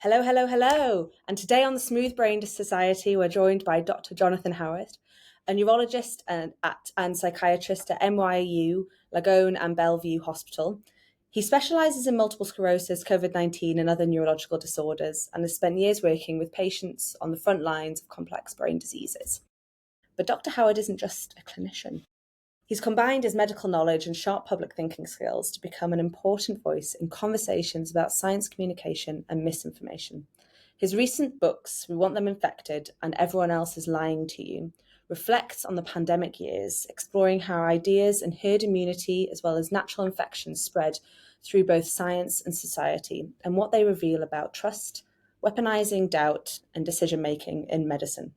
Hello, hello, hello. And today on the Smooth Brained Society, we're joined by Dr. Jonathan Howard, a neurologist and psychiatrist at NYU Langone and Bellevue Hospital. He specializes in multiple sclerosis, COVID-19, and other neurological disorders, and has spent years working with patients on the front lines of complex brain diseases. But Dr. Howard isn't just a clinician. He's combined his medical knowledge and sharp public thinking skills to become an important voice in conversations about science communication and misinformation. His recent books, We Want Them Infected and Everyone Else is Lying to You, reflects on the pandemic years, exploring how ideas and herd immunity, as well as natural infections, spread through both science and society, and what they reveal about trust, weaponizing doubt, and decision making in medicine.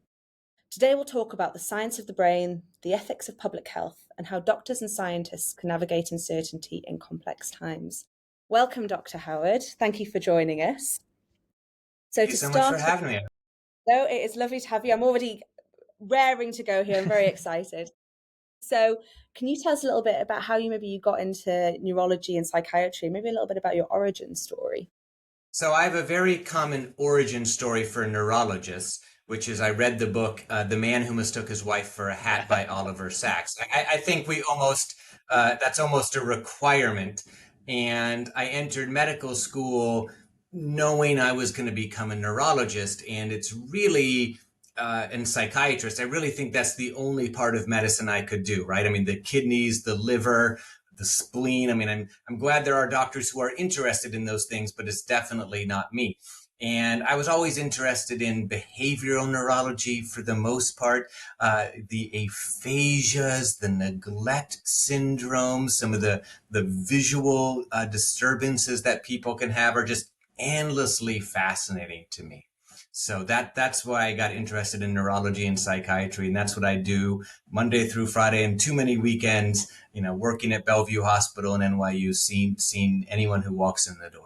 Today, we'll talk about the science of the brain, the ethics of public health, and how doctors and scientists can navigate uncertainty in complex times. Welcome, Dr. Howard. Thank you for joining us. So, Thank you to so much for start, having me. no, it is lovely to have you. I'm already raring to go here. I'm very excited. So, can you tell us a little bit about how you got into neurology and psychiatry? Maybe a little bit about your origin story. So I have a very common origin story for neurologists, which is I read the book "The Man Who Mistook His Wife for a Hat" by Oliver Sacks. I think we almost that's almost a requirement. And I entered medical school knowing I was going to become a neurologist, and it's really and psychiatrist. I really think that's the only part of medicine I could do. Right? I mean, the kidneys, the liver, the spleen. I mean, I'm glad there are doctors who are interested in those things, but it's definitely not me. And I was always interested in behavioral neurology for the most part, the aphasias, the neglect syndromes, some of the visual disturbances that people can have are just endlessly fascinating to me. So that's why I got interested in neurology and psychiatry, and that's what I do Monday through Friday and too many weekends, working at Bellevue Hospital and NYU, seeing anyone who walks in the door.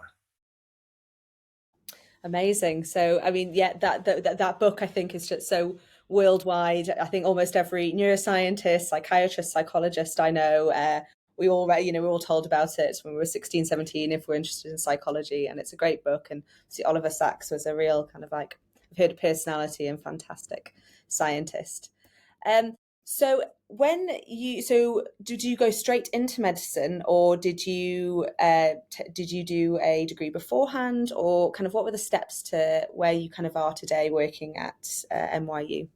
Amazing. So, I mean, yeah, that book I think is just so worldwide. I think almost every neuroscientist, psychiatrist, psychologist I know, we all read, we're all told about it when we were 16, 17, if we're interested in psychology. And it's a great book. And see, Oliver Sacks was a real kind of like, I've heard of personality and fantastic scientist. Um, so did you go straight into medicine, or did you do a degree beforehand, or kind of what were the steps to where you kind of are today working at NYU?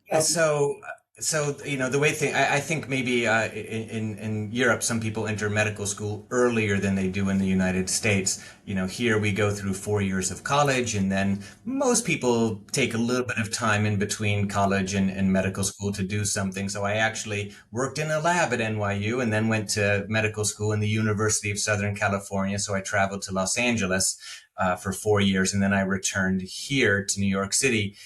Yeah, Bellevue. so the way I think maybe in Europe some people enter medical school earlier than they do in the United States. Here we go through 4 years of college, and then most people take a little bit of time in between college and medical school to do something. So I actually worked in a lab at NYU and then went to medical school in the University of Southern California. So I traveled to Los Angeles for 4 years, and then I returned here to New York City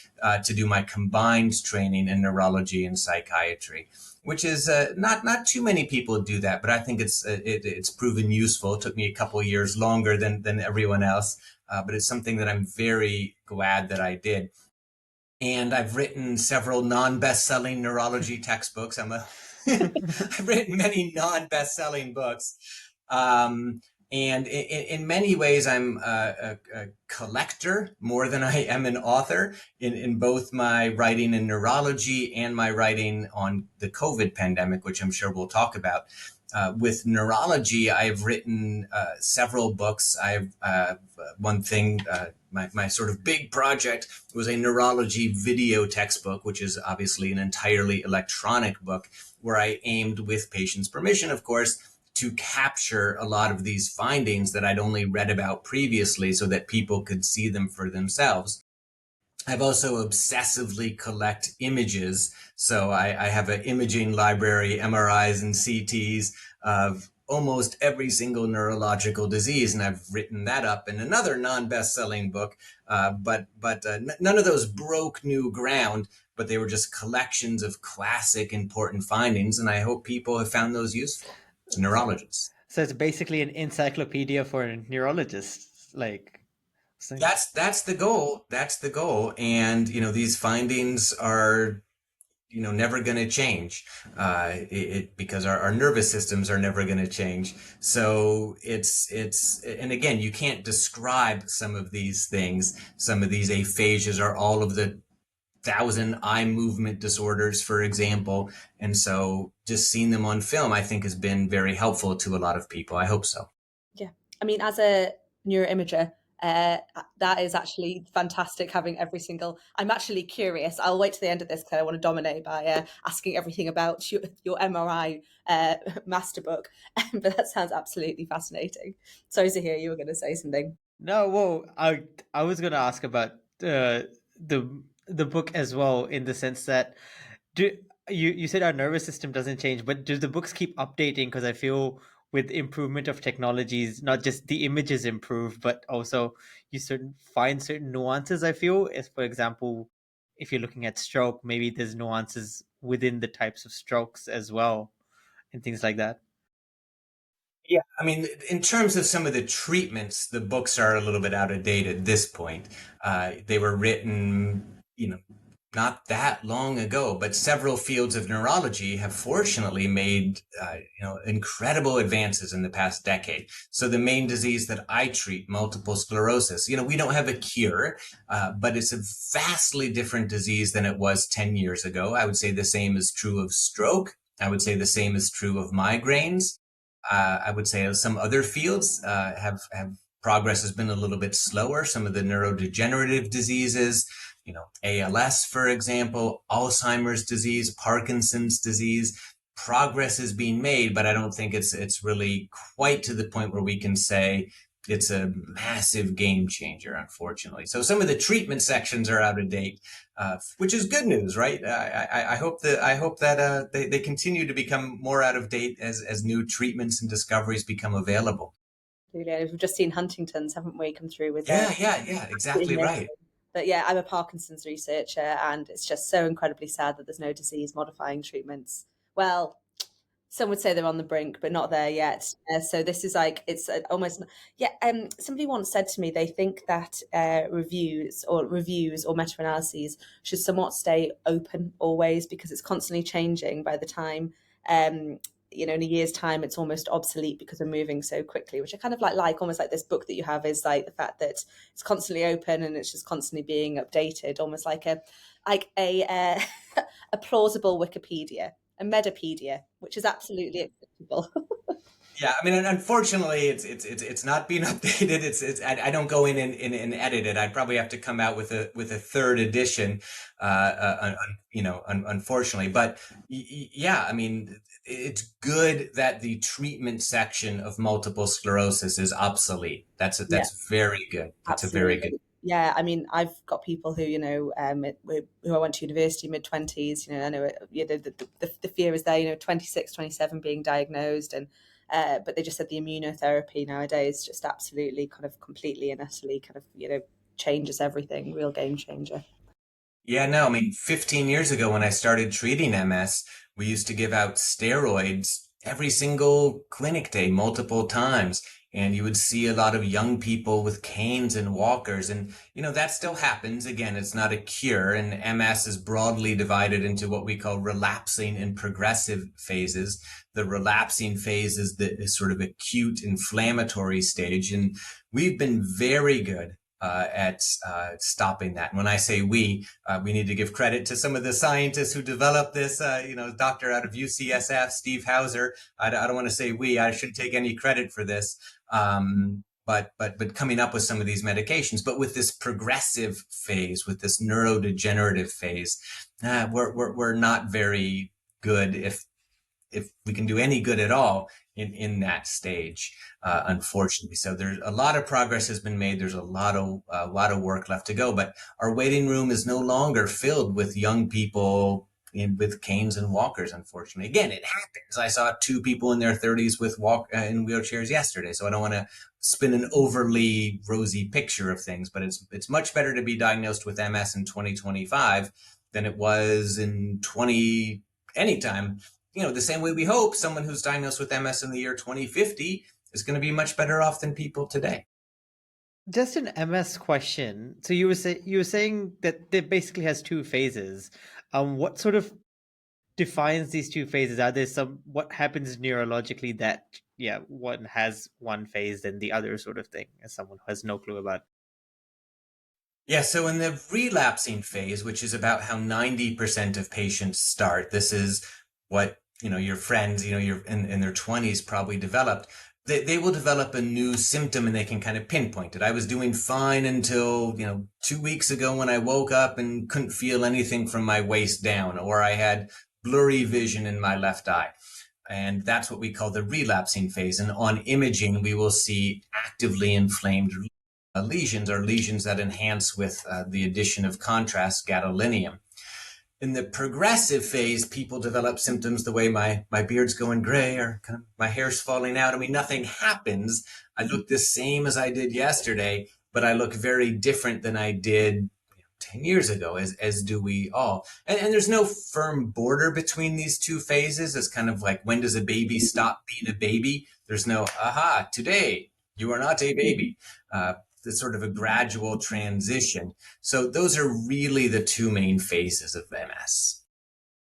to do my combined training in neurology and psychiatry, which is not too many people do that, but I think it's proven useful. It took me a couple of years longer than everyone else, but it's something that I'm very glad that I did. And I've written several non-best-selling neurology textbooks. I've written many non-best-selling books. Um, and in many ways, I'm a collector more than I am an author in both my writing in neurology and my writing on the COVID pandemic, which I'm sure we'll talk about. With neurology, I've written several books. I've one thing, my sort of big project was a neurology video textbook, which is obviously an entirely electronic book, where I aimed, with patients' permission, of course, to capture a lot of these findings that I'd only read about previously so that people could see them for themselves. I've also obsessively collect images. So I have an imaging library, MRIs and CTs of almost every single neurological disease. And I've written that up in another non-best-selling book. But none of those broke new ground, but they were just collections of classic important findings. And I hope people have found those useful to neurologists. So it's basically an encyclopedia for neurologists, like so. That's the goal. That's the goal. And these findings are never going to change, because our nervous systems are never going to change. So and again, you can't describe some of these things. Some of these aphasias are all of the thousand eye movement disorders, for example. And so just seeing them on film, I think, has been very helpful to a lot of people. I hope so. Yeah. I mean, as a neuroimager, that is actually fantastic having every single. I'm actually curious. I'll wait to the end of this because I want to dominate by asking everything about your MRI master book. But that sounds absolutely fascinating. Sorry to hear you were going to say something. No, well, I was gonna ask about the book as well, in the sense that, do you said our nervous system doesn't change, but do the books keep updating? Because I feel with improvement of technologies, not just the images improve, but also you find certain nuances. I feel, as for example, if you're looking at stroke, maybe there's nuances within the types of strokes as well, and things like that. Yeah, I mean, in terms of some of the treatments, the books are a little bit out of date at this point. They were written, not that long ago, but several fields of neurology have fortunately made, incredible advances in the past decade. So the main disease that I treat, multiple sclerosis, we don't have a cure, but it's a vastly different disease than it was 10 years ago. I would say the same is true of stroke. I would say the same is true of migraines. I would say some other fields have progress has been a little bit slower. Some of the neurodegenerative diseases, ALS, for example, Alzheimer's disease, Parkinson's disease. Progress is being made, but I don't think it's really quite to the point where we can say it's a massive game changer, unfortunately. So some of the treatment sections are out of date, which is good news, right? I hope that they continue to become more out of date as new treatments and discoveries become available. Really, we've just seen Huntington's, haven't we, come through with Yeah, yeah, yeah, exactly right. But yeah, I'm a Parkinson's researcher, and it's just so incredibly sad that there's no disease modifying treatments. Well, some would say they're on the brink, but not there yet. So this is like it's almost yeah. Somebody once said to me they think that reviews or meta-analyses should somewhat stay open always because it's constantly changing. By the time um, in a year's time, it's almost obsolete because we're moving so quickly. Which I kind of like almost like this book that you have is like the fact that it's constantly open and it's just constantly being updated, almost like a a plausible Wikipedia, a Metapedia, which is absolutely acceptable. Yeah, I mean, unfortunately, it's not being updated. I don't go in and edit it. I'd probably have to come out with a third edition, unfortunately. But yeah, I mean, it's good that the treatment section of multiple sclerosis is obsolete. Yeah, That's very good. That's a very good. absolutely. Yeah, I mean, I've got people who, who I went to university mid 20s, I know, the fear is there, 26, 27 being diagnosed. But they just said the immunotherapy nowadays just absolutely kind of completely and utterly kind of, changes everything, real game changer. Yeah, no, I mean, 15 years ago when I started treating MS, we used to give out steroids every single clinic day, multiple times. And you would see a lot of young people with canes and walkers. And, that still happens. Again, it's not a cure. And MS is broadly divided into what we call relapsing and progressive phases. The relapsing phase is the sort of acute inflammatory stage. And we've been very good at stopping that. And when I say we need to give credit to some of the scientists who developed this. Doctor out of UCSF, Steve Hauser. I don't want to say we. I shouldn't take any credit for this. But coming up with some of these medications, but with this progressive phase, with this neurodegenerative phase, we're not very good if we can do any good at all in that stage, unfortunately. So there's a lot of progress has been made. There's a lot of work left to go, but our waiting room is no longer filled with young people with canes and walkers. Unfortunately, again, it happens. I saw two people in their 30s with in wheelchairs yesterday. So I don't want to spin an overly rosy picture of things, but it's much better to be diagnosed with MS in 2025 than it was in 20 anytime. The same way we hope someone who's diagnosed with MS in the year 2050 is going to be much better off than people today. Just an MS question. So you were saying that it basically has two phases. What sort of defines these two phases? Are there some, what happens neurologically that, yeah, one has one phase and the other sort of thing, as someone who has no clue about? Yeah, so in the relapsing phase, which is about how 90% of patients start, this is what, your friends, you're in their 20s probably developed. They will develop a new symptom and they can kind of pinpoint it. I was doing fine until, 2 weeks ago when I woke up and couldn't feel anything from my waist down, or I had blurry vision in my left eye. And that's what we call the relapsing phase. And on imaging, we will see actively inflamed lesions, or lesions that enhance with the addition of contrast, gadolinium. In the progressive phase, people develop symptoms the way my beard's going gray, or kind of my hair's falling out. I mean, nothing happens. I look the same as I did yesterday, but I look very different than I did 10 years ago, as do we all. And there's no firm border between these two phases. It's kind of like, when does a baby stop being a baby? There's no, aha, today you are not a baby. It's sort of a gradual transition. So those are really the two main phases of MS.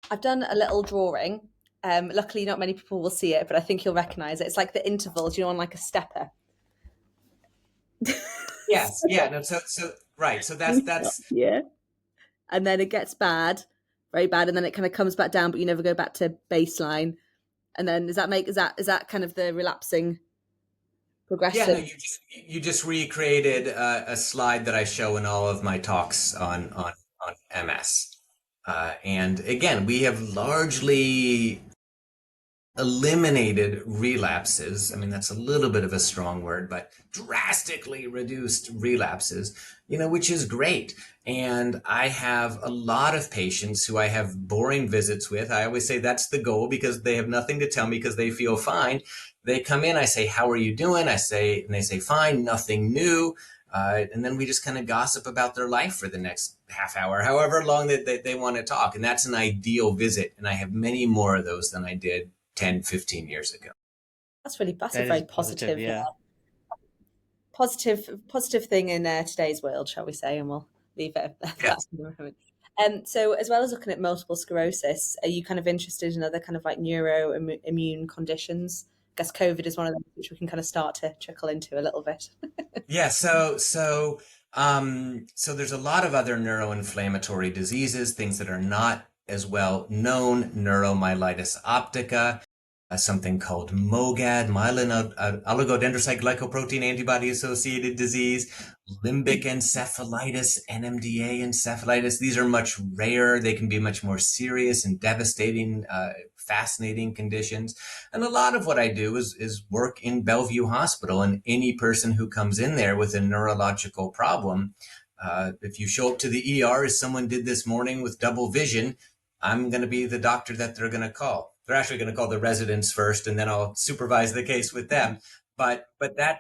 I've done a little drawing. Luckily, not many people will see it, but I think you'll recognise it. It's like the intervals, on like a stepper. Yes, yeah, no, so right, so that's Yeah. And then it gets bad, very bad, and then it kind of comes back down, but you never go back to baseline. And then is that kind of the relapsing yeah, no, progressive? you just recreated a slide that I show in all of my talks on MS. And again, we have largely eliminated relapses. I mean, that's a little bit of a strong word, but drastically reduced relapses, which is great. And I have a lot of patients who I have boring visits with. I always say that's the goal, because they have nothing to tell me because they feel fine. They come in, I say, how are you doing? And they say, fine, nothing new. And then we just kind of gossip about their life for the next half hour, however long that they want to talk. And that's an ideal visit. And I have many more of those than I did 10, 15 years ago. That's a That is very positive, positive, yeah. positive thing in today's world, shall we say, and we'll leave it at that Yes. for the moment. So as well as looking at multiple sclerosis, are you kind of interested in other kind of like neuroimmune conditions? I guess COVID is one of them which we can kind of start to trickle into a little bit. Yeah. So there's a lot of other neuroinflammatory diseases, things that are not as well known: neuromyelitis optica, something called MOGAD, myelin oligodendrocyte glycoprotein antibody associated disease, limbic encephalitis, NMDA encephalitis. These are much rarer. They can be much more serious and devastating, fascinating conditions. And a lot of what I do is work in Bellevue Hospital, and any person who comes in there with a neurological problem, if you show up to the ER as someone did this morning with double vision, I'm going to be the doctor that they're going to call. They're actually going to call the residents first, and then I'll supervise the case with them. But that,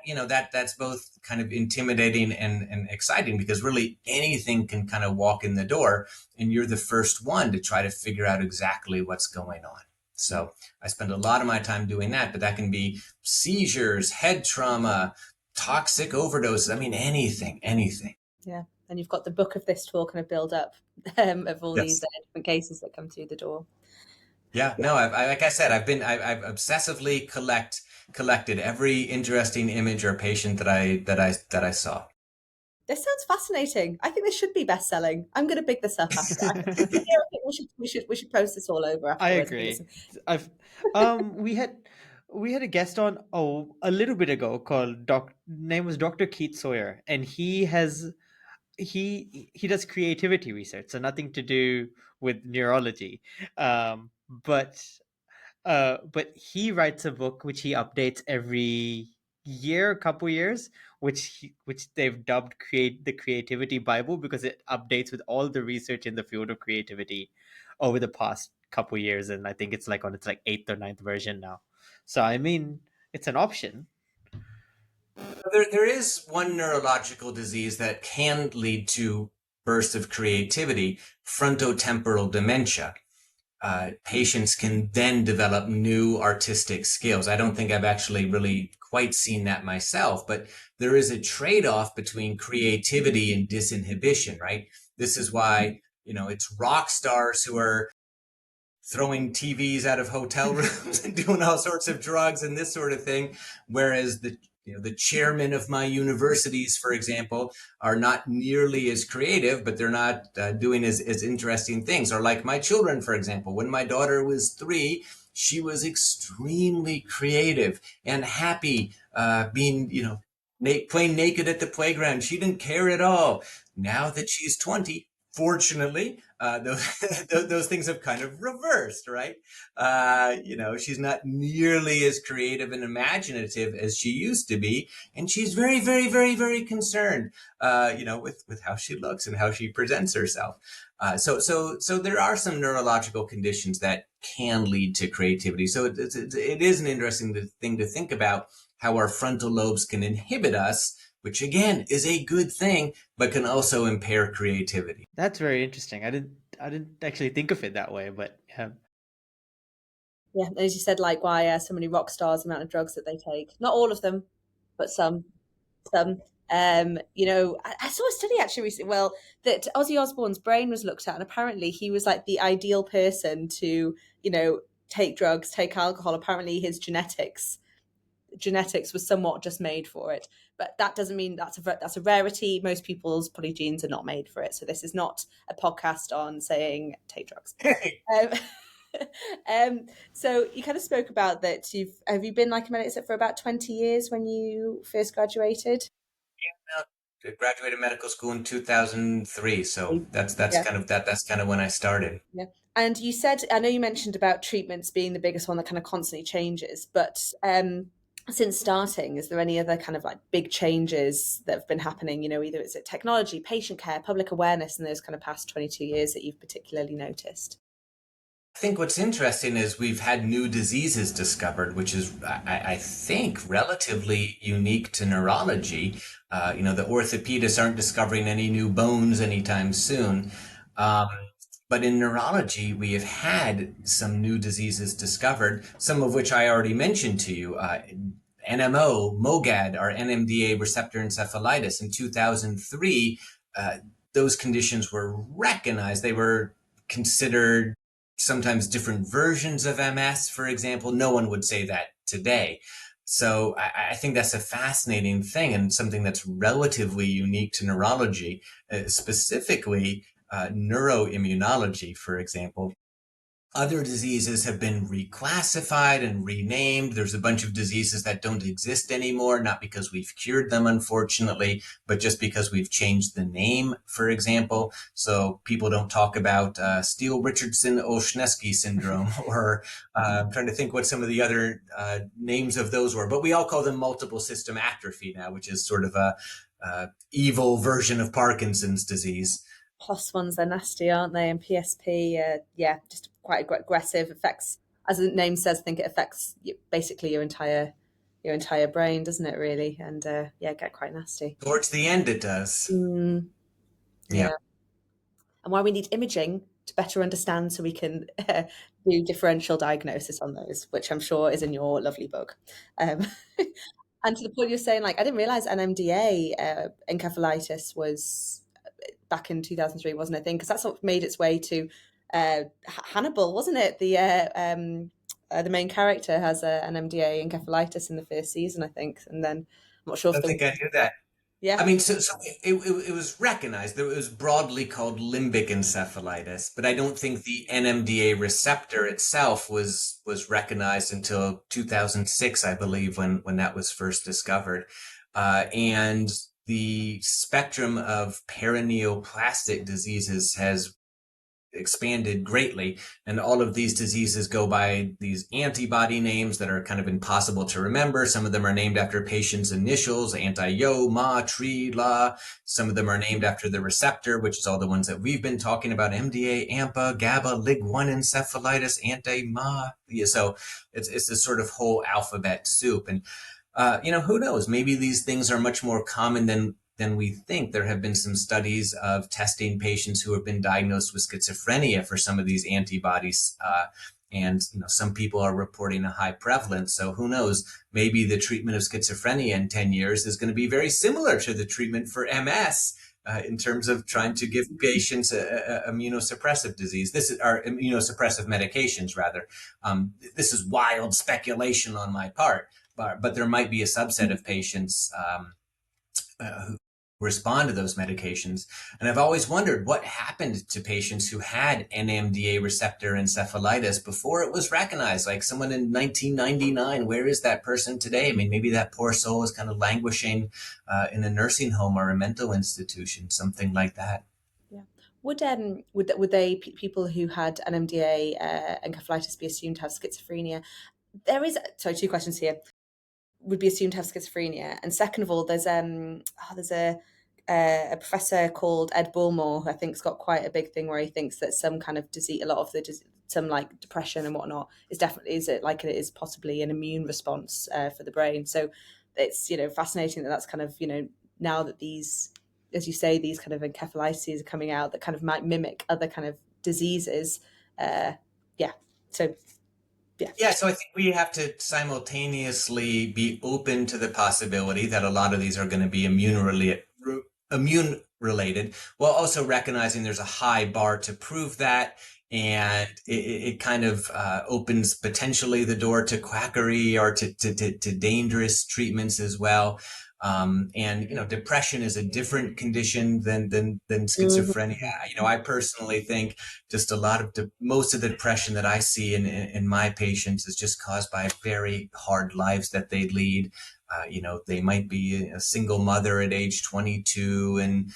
that's both kind of intimidating and exciting, because really anything can kind of walk in the door, and you're the first one to try to figure out exactly what's going on. So I spend a lot of my time doing that, but that can be seizures, head trauma, toxic overdoses. I mean, anything. Yeah, and you've got the book of this to all kind of build up of all these Yes. different cases that come through the door. Yeah, no, like I said, I've obsessively collected every interesting image or patient that I saw. This sounds fascinating. I think this should be best selling. I'm going to pick this up after. I think we should post this all over I afterwards. I think it's agree. I've we had a guest on a little bit ago called Doc name was Dr. Keith Sawyer, and he does creativity research, so nothing to do with neurology. But he writes a book which he updates every year, couple years, which they've dubbed "Create the Creativity Bible" because it updates with all the research in the field of creativity over the past couple years, and I think it's like on its like eighth or ninth version now. So I mean, it's an option. There is one neurological disease that can lead to bursts of creativity: frontotemporal dementia. Patients can then develop new artistic skills. I don't think I've actually really quite seen that myself, but there is a trade-off between creativity and disinhibition, right? This is why, it's rock stars who are throwing TVs out of hotel rooms and doing all sorts of drugs and this sort of thing. Whereas the chairmen of my universities, for example, are not nearly as creative, but they're not doing as interesting things. Or like my children, for example, when my daughter was 3, she was extremely creative and happy being, playing naked at the playground. She didn't care at all. Now that she's 20, fortunately, those things have kind of reversed, right? She's not nearly as creative and imaginative as she used to be, and she's very, very, very, very concerned, with how she looks and how she presents herself. So there are some neurological conditions that can lead to creativity. So it is an interesting thing to think about how our frontal lobes can inhibit us, which again is a good thing, but can also impair creativity. That's very interesting. I didn't actually think of it that way, but Yeah, as you said, like why so many rock stars, the amount of drugs that they take. Not all of them, but some. Some. I saw a study actually recently. Well, that Ozzy Osbourne's brain was looked at, and apparently he was like the ideal person to, take drugs, take alcohol. Apparently, his genetics was somewhat just made for it. But that doesn't mean that's a rarity. Most people's body genes are not made for it. So this is not a podcast on saying take drugs. Um, so you kind of spoke about that. Have you been like a medicine for about 20 years when you first graduated? I graduated medical school in 2003, so that's Yeah. kind of that's kind of when I started. Yeah. And you said, I know you mentioned about treatments being the biggest one that kind of constantly changes, but since starting, is there any other kind of like big changes that have been happening? Either it's technology, patient care, public awareness in those kind of past 22 years that you've particularly noticed? I think what's interesting is we've had new diseases discovered, which is, I think, relatively unique to neurology. The orthopedists aren't discovering any new bones anytime soon. Um, but in neurology, we have had some new diseases discovered, some of which I already mentioned to you. NMO, MOGAD, or NMDA receptor encephalitis in 2003, those conditions were recognized. They were considered sometimes different versions of MS, for example. No one would say that today. So I think that's a fascinating thing and something that's relatively unique to neurology, specifically neuroimmunology, for example. Other diseases have been reclassified and renamed. There's a bunch of diseases that don't exist anymore, not because we've cured them, unfortunately, but just because we've changed the name, for example. So people don't talk about Steele-Richardson-Olszewski syndrome, or I'm trying to think what some of the other names of those were, but we all call them multiple system atrophy now, which is sort of a evil version of Parkinson's disease. POS ones, they're nasty, aren't they? And PSP, yeah, just quite aggressive. Affects, as the name says, I think it affects basically your entire brain, doesn't it? Really, and yeah, get quite nasty. Towards the end, it does. Mm, Yeah. yeah, and why we need imaging to better understand, so we can do differential diagnosis on those, which I'm sure is in your lovely book. Um, and to the point you're saying, like, I didn't realize NMDA encephalitis was back in 2003, wasn't it? I think because that's what made its way to Hannibal, wasn't it? The main character has an MDA encephalitis in the first season, I think, and then I'm not sure I if don't there think was. I knew that. Yeah. I mean, so it was recognized. It was broadly called limbic encephalitis, but I don't think the NMDA receptor itself was recognized until 2006, I believe, when that was first discovered. And the spectrum of paraneoplastic diseases has expanded greatly, and all of these diseases go by these antibody names that are kind of impossible to remember. Some of them are named after patients' initials: anti-yo, ma, tri, la. Some of them are named after the receptor, which is all the ones that we've been talking about: MDA, AMPA, GABA, lig1 encephalitis, anti-ma. Yeah, so it's this sort of whole alphabet soup. And who knows? Maybe these things are much more common than we think. There have been some studies of testing patients who have been diagnosed with schizophrenia for some of these antibodies. And some people are reporting a high prevalence. So who knows? Maybe the treatment of schizophrenia in 10 years is going to be very similar to the treatment for MS in terms of trying to give patients a immunosuppressive disease. This is our immunosuppressive medications, rather. This is wild speculation on my part, but there might be a subset of patients who respond to those medications. And I've always wondered what happened to patients who had NMDA receptor encephalitis before it was recognized, like someone in 1999. Where is that person today? I mean, maybe that poor soul is kind of languishing in a nursing home or a mental institution, something like that. Yeah. Would people who had NMDA encephalitis be assumed to have schizophrenia? There is two questions here. Would be assumed to have schizophrenia, and second of all, there's a professor called Ed Bullmore who I think's got quite a big thing where he thinks that some kind of disease, a lot of some like depression and whatnot, it is possibly an immune response for the brain. So it's fascinating that's kind of now that these, as you say, these kind of encephalitis are coming out that kind of might mimic other kind of diseases. Yeah. So yeah. Yeah, so I think we have to simultaneously be open to the possibility that a lot of these are going to be immune related, while also recognizing there's a high bar to prove that. And it kind of opens potentially the door to quackery or to dangerous treatments as well. And depression is a different condition than schizophrenia. I personally think just a lot of most of the depression that I see in my patients is just caused by very hard lives that they lead. They might be a single mother at age 22 and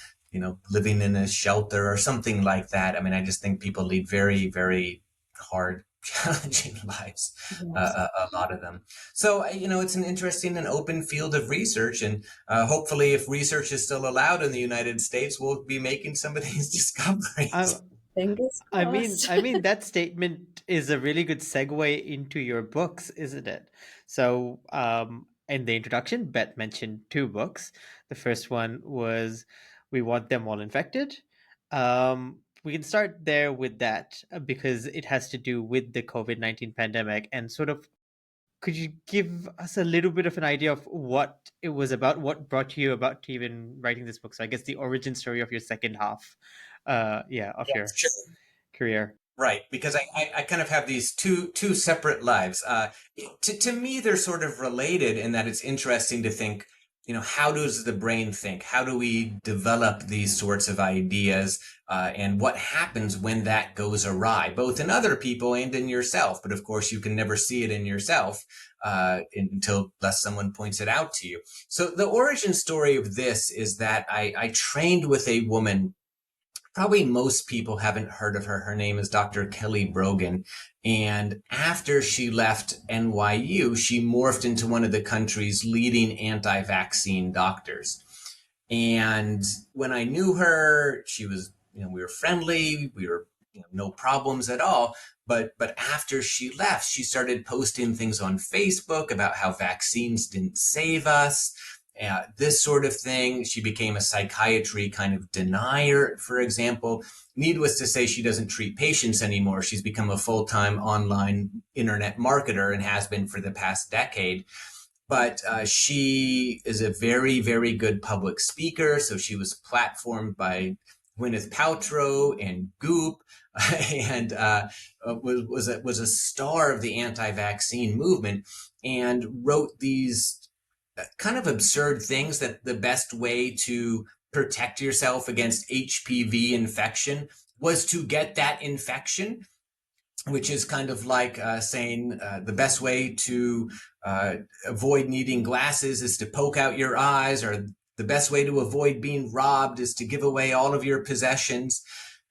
living in a shelter or something like that. I mean, I just think people lead very, very hard, challenging lives, Yes. a lot of them. So, it's an interesting and open field of research. And hopefully, if research is still allowed in the United States, we'll be making some of these I, discoveries. Fingers I mean, crossed. I mean that statement is a really good segue into your books, isn't it? So, in the introduction, Beth mentioned two books. The first one was "We Want Them All Infected." We can start there with that because it has to do with the COVID-19 pandemic and sort of. Could you give us a little bit of an idea of what it was about? What brought you about to even writing this book? So, I guess the origin story of your second half, of Yeah, your sure. career. Right, because I kind of have these two separate lives. To me, they're sort of related in that it's interesting to think, how does the brain think? How do we develop these sorts of ideas? And what happens when that goes awry, both in other people and in yourself? But of course, you can never see it in yourself unless someone points it out to you. So the origin story of this is that I trained with a woman. Probably most people haven't heard of her. Her name is Dr. Kelly Brogan. And after she left NYU, she morphed into one of the country's leading anti-vaccine doctors. And when I knew her, she was, we were friendly, we were, no problems at all. But after she left, she started posting things on Facebook about how vaccines didn't save us, this sort of thing. She became a psychiatry kind of denier, for example. Needless to say, she doesn't treat patients anymore. She's become a full-time online internet marketer and has been for the past decade. But she is a very, very good public speaker. So she was platformed by Gwyneth Paltrow and Goop, and was a star of the anti-vaccine movement, and wrote these kind of absurd things that the best way to protect yourself against HPV infection was to get that infection, which is kind of like saying the best way to avoid needing glasses is to poke out your eyes, or the best way to avoid being robbed is to give away all of your possessions.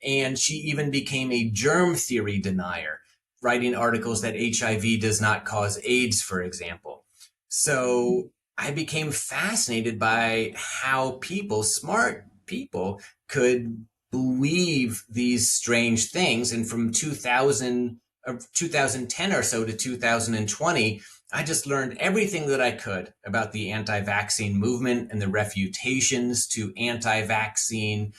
And she even became a germ theory denier, writing articles that HIV does not cause AIDS, for example. So I became fascinated by how smart people, could believe these strange things. And from 2010 or so to 2020, I just learned everything that I could about the anti-vaccine movement and the refutations to anti-vaccine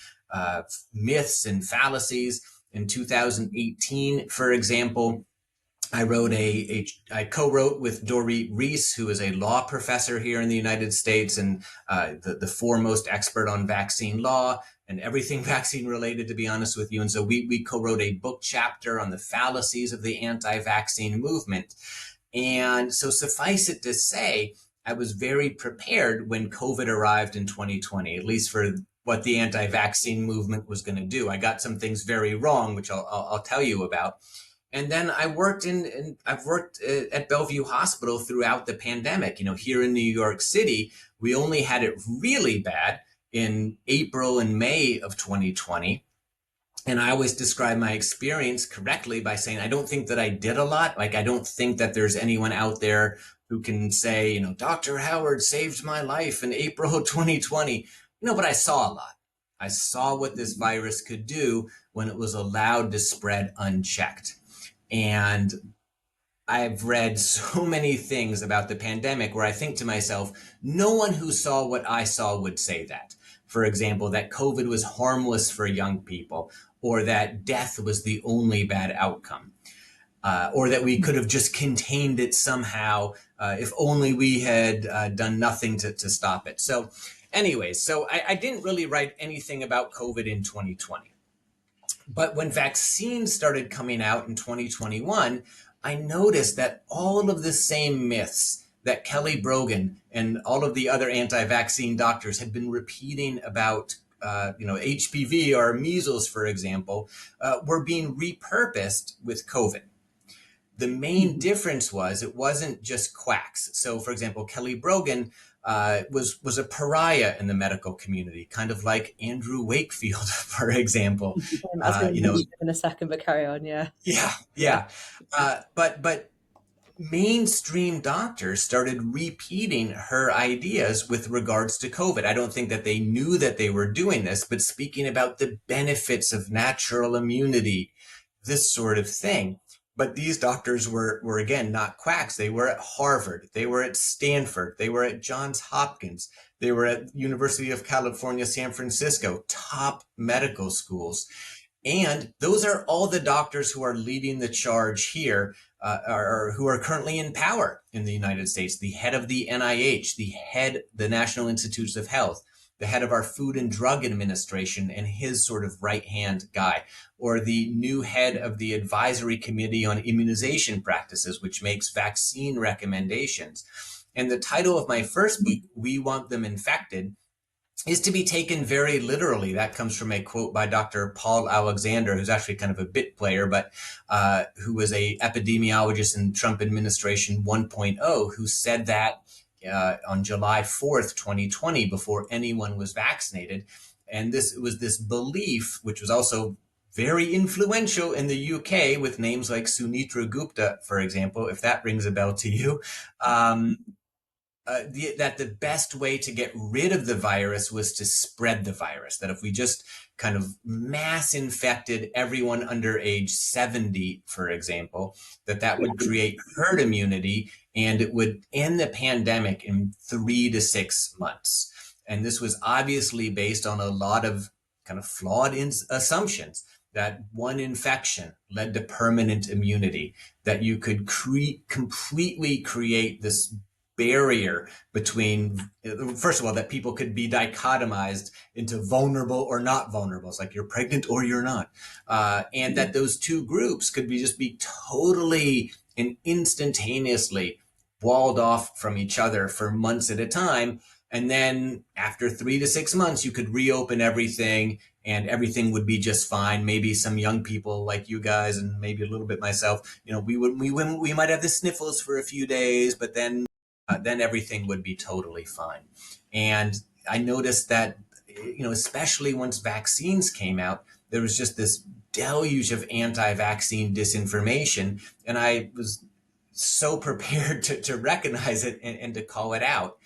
myths and fallacies. In 2018, for example, I co-wrote with Dorit Reese, who is a law professor here in the United States and the foremost expert on vaccine law and everything vaccine related, to be honest with you. And so we co-wrote a book chapter on the fallacies of the anti-vaccine movement. And so suffice it to say, I was very prepared when COVID arrived in 2020, at least for what the anti-vaccine movement was going to do. I got some things very wrong, which I'll tell you about. And then I've worked at Bellevue Hospital throughout the pandemic. Here in New York City, we only had it really bad in April and May of 2020. And I always describe my experience correctly by saying, I don't think that I did a lot. Like, I don't think that there's anyone out there who can say, Dr. Howard saved my life in April of 2020. But I saw a lot. I saw what this virus could do when it was allowed to spread unchecked. And I've read so many things about the pandemic where I think to myself, no one who saw what I saw would say that. For example, that COVID was harmless for young people, or that death was the only bad outcome, or that we could have just contained it somehow if only we had done nothing to stop it. So anyways, I didn't really write anything about COVID in 2020. But when vaccines started coming out in 2021, I noticed that all of the same myths that Kelly Brogan and all of the other anti-vaccine doctors had been repeating about, HPV or measles, for example, were being repurposed with COVID. The main difference was it wasn't just quacks. So, for example, Kelly Brogan was a pariah in the medical community, kind of like Andrew Wakefield, for example. I was going You to know, mention in a second, but carry on. Yeah. yeah, Yeah. yeah. But mainstream doctors started repeating her ideas with regards to COVID. I don't think that they knew that they were doing this, but speaking about the benefits of natural immunity, this sort of thing. But these doctors were again not quacks. They were at Harvard, they were at Stanford, they were at Johns Hopkins, they were at University of California, San Francisco, top medical schools. And those are all the doctors who are leading the charge here, or who are currently in power in the United States. The head of the NIH, the National Institutes of Health, the head of our Food and Drug Administration, and his sort of right-hand guy, or the new head of the Advisory Committee on Immunization Practices, which makes vaccine recommendations. And the title of my first book, We Want Them Infected, is to be taken very literally. That comes from a quote by Dr. Paul Alexander, who's actually kind of a bit player, but who was a epidemiologist in Trump administration 1.0, who said that on July 4th, 2020, before anyone was vaccinated. And this was this belief, which was also very influential in the UK with names like Sunitra Gupta, for example, if that rings a bell to you. That the best way to get rid of the virus was to spread the virus. That if we just kind of mass infected everyone under age 70, for example, that would create herd immunity and it would end the pandemic in 3 to 6 months. And this was obviously based on a lot of kind of flawed assumptions that one infection led to permanent immunity, that you could completely create this barrier between, first of all, that people could be dichotomized into vulnerable or not vulnerable. It's like you're pregnant or you're not. And that those two groups could just be totally and instantaneously walled off from each other for months at a time. And then after 3 to 6 months, you could reopen everything and everything would be just fine. Maybe some young people like you guys and maybe a little bit myself, we might have the sniffles for a few days, but then everything would be totally fine. And I noticed that, especially once vaccines came out, there was just this deluge of anti-vaccine disinformation. And I was so prepared to recognize it and to call it out.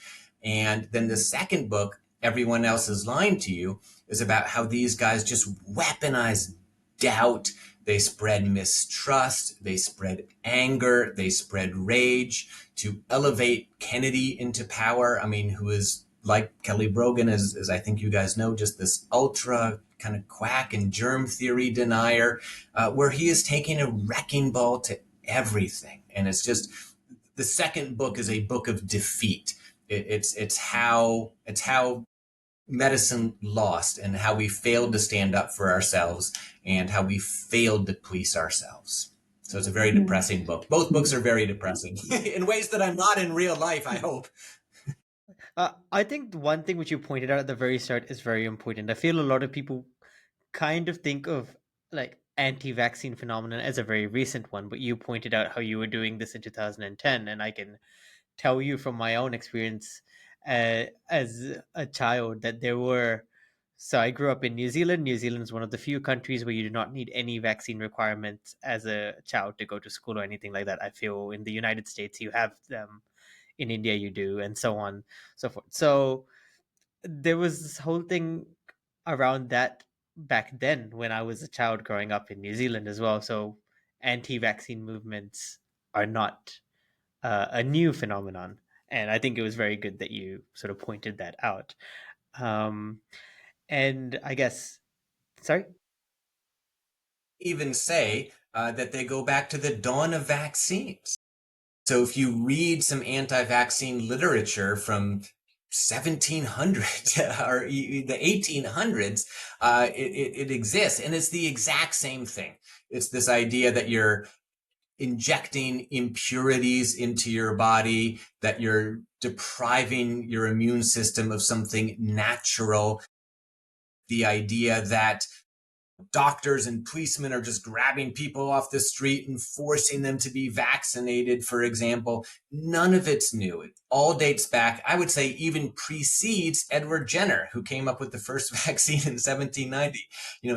And then the second book, Everyone Else Is Lying to You, is about how these guys just weaponize doubt. They spread mistrust, they spread anger, they spread rage to elevate Kennedy into power. I mean, who is like Kelly Brogan, as I think you guys know, just this ultra kind of quack and germ theory denier, where he is taking a wrecking ball to everything. And it's just, the second book is a book of defeat. It's how medicine lost, and how we failed to stand up for ourselves, and how we failed to police ourselves. So it's a very depressing book. Both books are very depressing in ways that I'm not in real life, I hope. I think one thing which you pointed out at the very start is very important. I feel a lot of people kind of think of like anti-vaccine phenomenon as a very recent one, but you pointed out how you were doing this in 2010, and I can tell you from my own experience as a child that there were. So I grew up in New Zealand. New Zealand is one of the few countries where you do not need any vaccine requirements as a child to go to school or anything like that. I feel in the United States you have them, in India you do, and so on, so forth. So there was this whole thing around that back then when I was a child growing up in New Zealand as well. So anti-vaccine movements are not a new phenomenon, and I think it was very good that you sort of pointed that out. Um, and I guess, sorry. Even say that they go back to the dawn of vaccines. So if you read some anti-vaccine literature from 1700 or the 1800s, it exists, and it's the exact same thing. It's this idea that you're injecting impurities into your body, that you're depriving your immune system of something natural. The idea that doctors and policemen are just grabbing people off the street and forcing them to be vaccinated, for example. None of it's new. It all dates back, I would say, even precedes Edward Jenner, who came up with the first vaccine in 1790.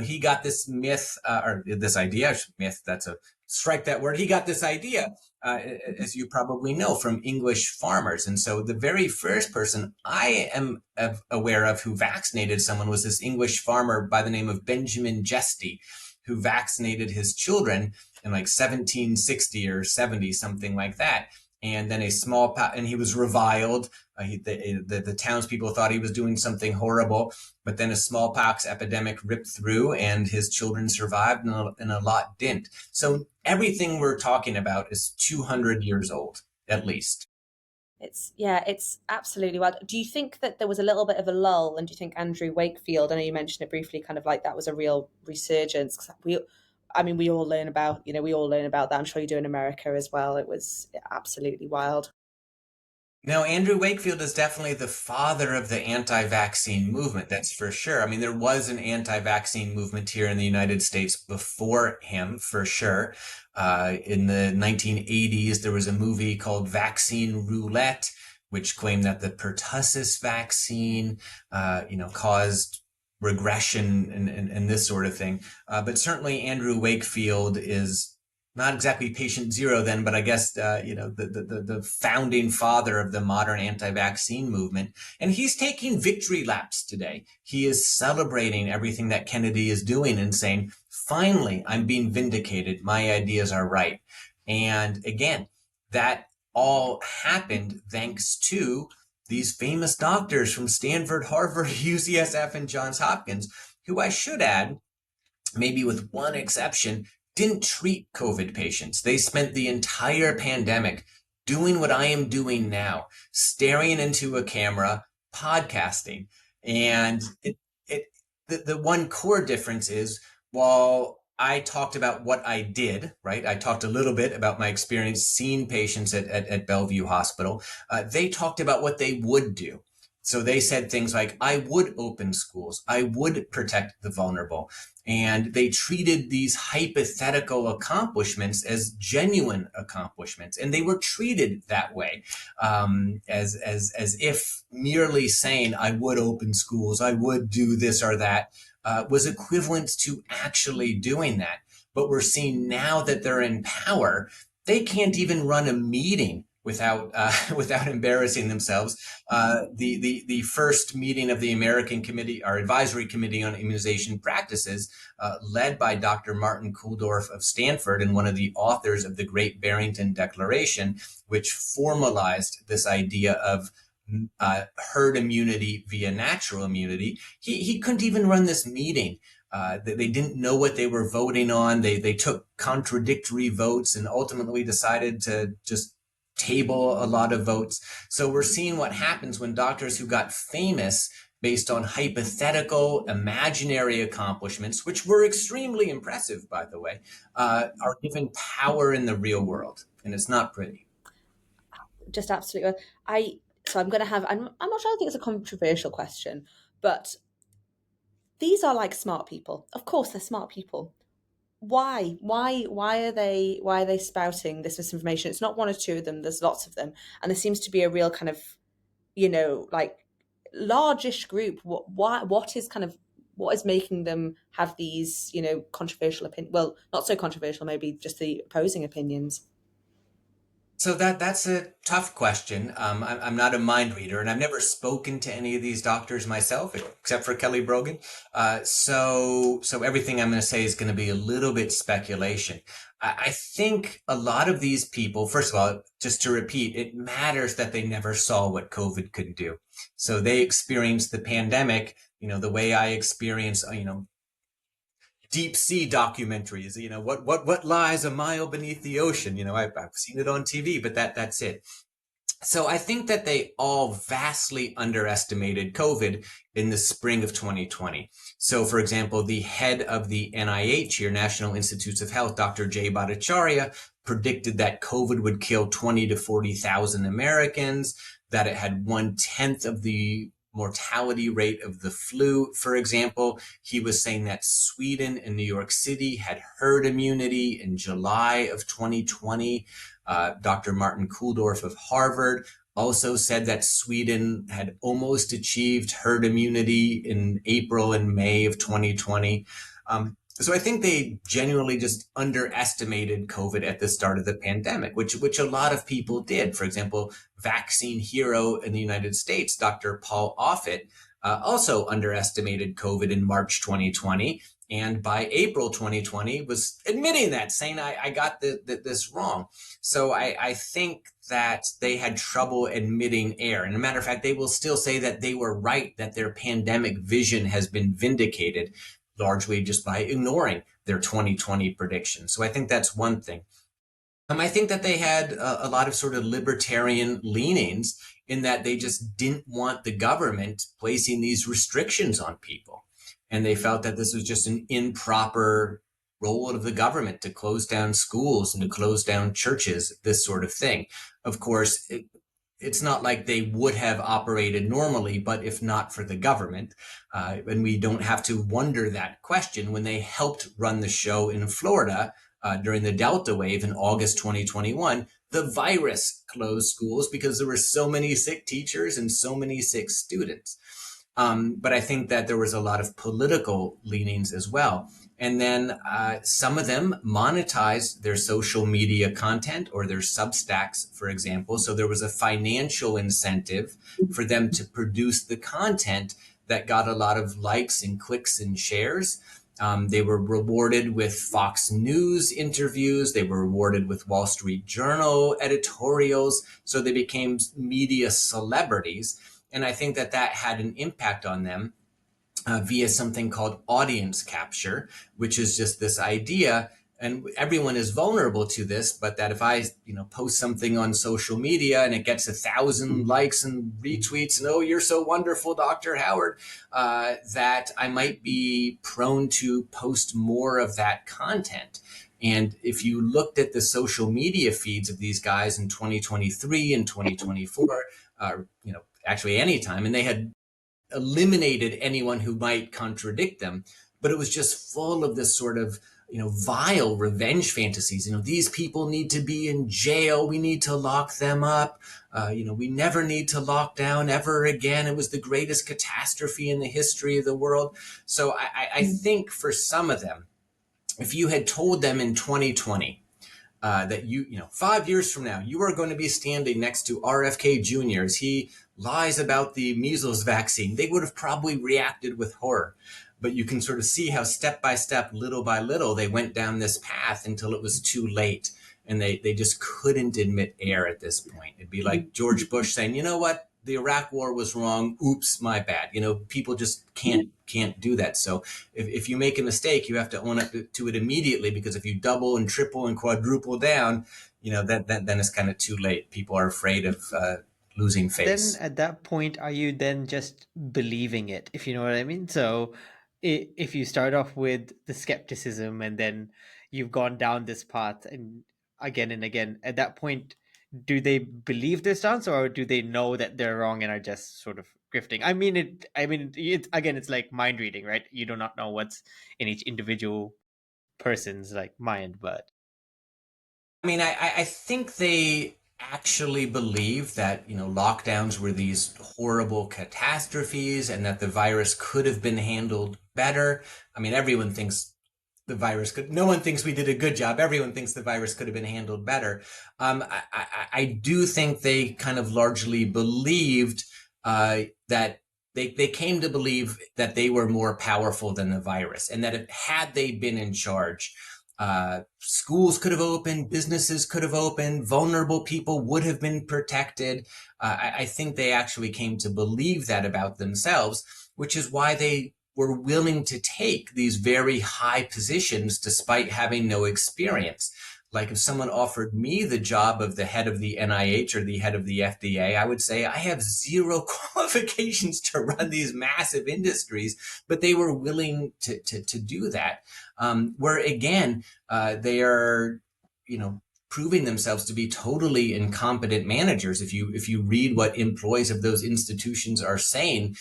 He got this myth, or this idea, myth, that's a strike that word. He got this idea, as you probably know, from English farmers. And so the very first person I am aware of who vaccinated someone was this English farmer by the name of Benjamin Jesty, who vaccinated his children in like 1760 or 70, something like that. And then and he was reviled. The townspeople thought he was doing something horrible, but then a smallpox epidemic ripped through, and his children survived, and a lot didn't. So everything we're talking about is 200 years old, at least. It's absolutely wild. Do you think that there was a little bit of a lull, and do you think Andrew Wakefield, I know you mentioned it briefly, kind of like that was a real resurgence? 'Cause we all learn about, that. I'm sure you do in America as well. It was absolutely wild. Now, Andrew Wakefield is definitely the father of the anti-vaccine movement, that's for sure. I mean, there was an anti-vaccine movement here in the United States before him, for sure. In the 1980s, there was a movie called Vaccine Roulette, which claimed that the pertussis vaccine, caused regression and this sort of thing. But certainly Andrew Wakefield is not exactly patient zero then, but I guess, the founding father of the modern anti-vaccine movement. And he's taking victory laps today. He is celebrating everything that Kennedy is doing and saying, finally, I'm being vindicated. My ideas are right. And again, that all happened thanks to these famous doctors from Stanford, Harvard, UCSF, and Johns Hopkins, who, I should add, maybe with one exception, didn't treat COVID patients. They spent the entire pandemic doing what I am doing now, staring into a camera, podcasting. And the one core difference is, while I talked about what I did, right? I talked a little bit about my experience seeing patients at Bellevue Hospital. They talked about what they would do. So they said things like, I would open schools. I would protect the vulnerable. And they treated these hypothetical accomplishments as genuine accomplishments. And they were treated that way, as if merely saying, I would open schools, I would do this or that, was equivalent to actually doing that. But we're seeing now that they're in power, they can't even run a meeting without embarrassing themselves. The first meeting of the American Committee, our Advisory Committee on Immunization Practices, led by Dr. Martin Kulldorff of Stanford and one of the authors of the Great Barrington Declaration, which formalized this idea of herd immunity via natural immunity, he couldn't even run this meeting. They didn't know what they were voting on. They took contradictory votes and ultimately decided to just table a lot of votes. So we're seeing what happens when doctors who got famous based on hypothetical, imaginary accomplishments, which were extremely impressive, by the way, are given power in the real world. And it's not pretty. Just absolutely. So I'm going to have. I'm not sure. I think it's a controversial question, but these are like smart people. Of course, they're smart people. Why are they spouting this misinformation? It's not one or two of them. There's lots of them, and there seems to be a real kind of, like largish group. What is kind of what is making them have these controversial opinion? Well, not so controversial. Maybe just the opposing opinions. So that's a tough question. I'm not a mind reader, and I've never spoken to any of these doctors myself, except for Kelly Brogan. So everything I'm going to say is going to be a little bit speculation. I think a lot of these people, first of all, just to repeat, it matters that they never saw what COVID could do. So they experienced the pandemic, the way I experience, deep sea documentaries. What lies a mile beneath the ocean. I've seen it on TV, but that's it. So I think that they all vastly underestimated COVID in the spring of 2020. So, for example, the head of the NIH here, National Institutes of Health, Dr. Jay Bhattacharya, predicted that COVID would kill 20 to 40,000 Americans, that it had 1/10 of the mortality rate of the flu, for example. He was saying that Sweden and New York City had herd immunity in July of 2020. Dr. Martin Kulldorff of Harvard also said that Sweden had almost achieved herd immunity in April and May of 2020. So I think they genuinely just underestimated COVID at the start of the pandemic, which a lot of people did. For example, vaccine hero in the United States, Dr. Paul Offit, also underestimated COVID in March 2020. And by April 2020 was admitting that, saying, I got this wrong. So I think that they had trouble admitting error. And as a matter of fact, they will still say that they were right, that their pandemic vision has been vindicated, largely just by ignoring their 2020 predictions. So I think that's one thing. I think that they had a lot of sort of libertarian leanings in that they just didn't want the government placing these restrictions on people. And they felt that this was just an improper role of the government to close down schools and to close down churches, this sort of thing. Of course, it's not like they would have operated normally, but if not for the government, and we don't have to wonder that question, when they helped run the show in Florida during the Delta wave in August 2021, the virus closed schools because there were so many sick teachers and so many sick students. But I think that there was a lot of political leanings as well. And then some of them monetized their social media content or their Substacks, for example. So there was a financial incentive for them to produce the content that got a lot of likes and clicks and shares. They were rewarded with Fox News interviews. They were rewarded with Wall Street Journal editorials. So they became media celebrities. And I think that had an impact on them via something called audience capture, which is just this idea, and everyone is vulnerable to this, but that if I post something on social media and it gets 1,000 likes and retweets and, oh, you're so wonderful, Dr. Howard, that I might be prone to post more of that content. And if you looked at the social media feeds of these guys in 2023 and 2024, actually anytime, and they had eliminated anyone who might contradict them, but it was just full of this sort of vile revenge fantasies. These people need to be in jail, we need to lock them up, we never need to lock down ever again, it was the greatest catastrophe in the history of the world. So I think for some of them, if you had told them in 2020 that 5 years from now, you are going to be standing next to RFK Jr. as he lies about the measles vaccine, they would have probably reacted with horror. But you can sort of see how step by step, little by little, they went down this path until it was too late. And they just couldn't admit error at this point. It'd be like George Bush saying, you know what, the Iraq war was wrong. Oops, my bad. People just can't do that. So if you make a mistake, you have to own up to it immediately, because if you double and triple and quadruple down, then it's kind of too late. People are afraid of losing Then face. at that point, are you then just believing it, if you know what I mean? So if you start off with the skepticism and then you've gone down this path and again, at that point, do they believe their stance, or do they know that they're wrong and are just sort of grifting? It's again, it's like mind reading, right? You do not know what's in each individual person's like mind, but I mean, I think they actually believe that, lockdowns were these horrible catastrophes and that the virus could have been handled better. I mean, everyone thinks the virus could, no one thinks we did a good job. Everyone thinks the virus could have been handled better. I do think they kind of largely believed that they came to believe that they were more powerful than the virus, and that had they been in charge, schools could have opened, businesses could have opened, vulnerable people would have been protected. I think they actually came to believe that about themselves, which is why they were willing to take these very high positions despite having no experience. Like, if someone offered me the job of the head of the NIH or the head of the FDA, I would say I have zero qualifications to run these massive industries, but they were willing to do that. Where again, they are, proving themselves to be totally incompetent managers. If you read what employees of those institutions are saying,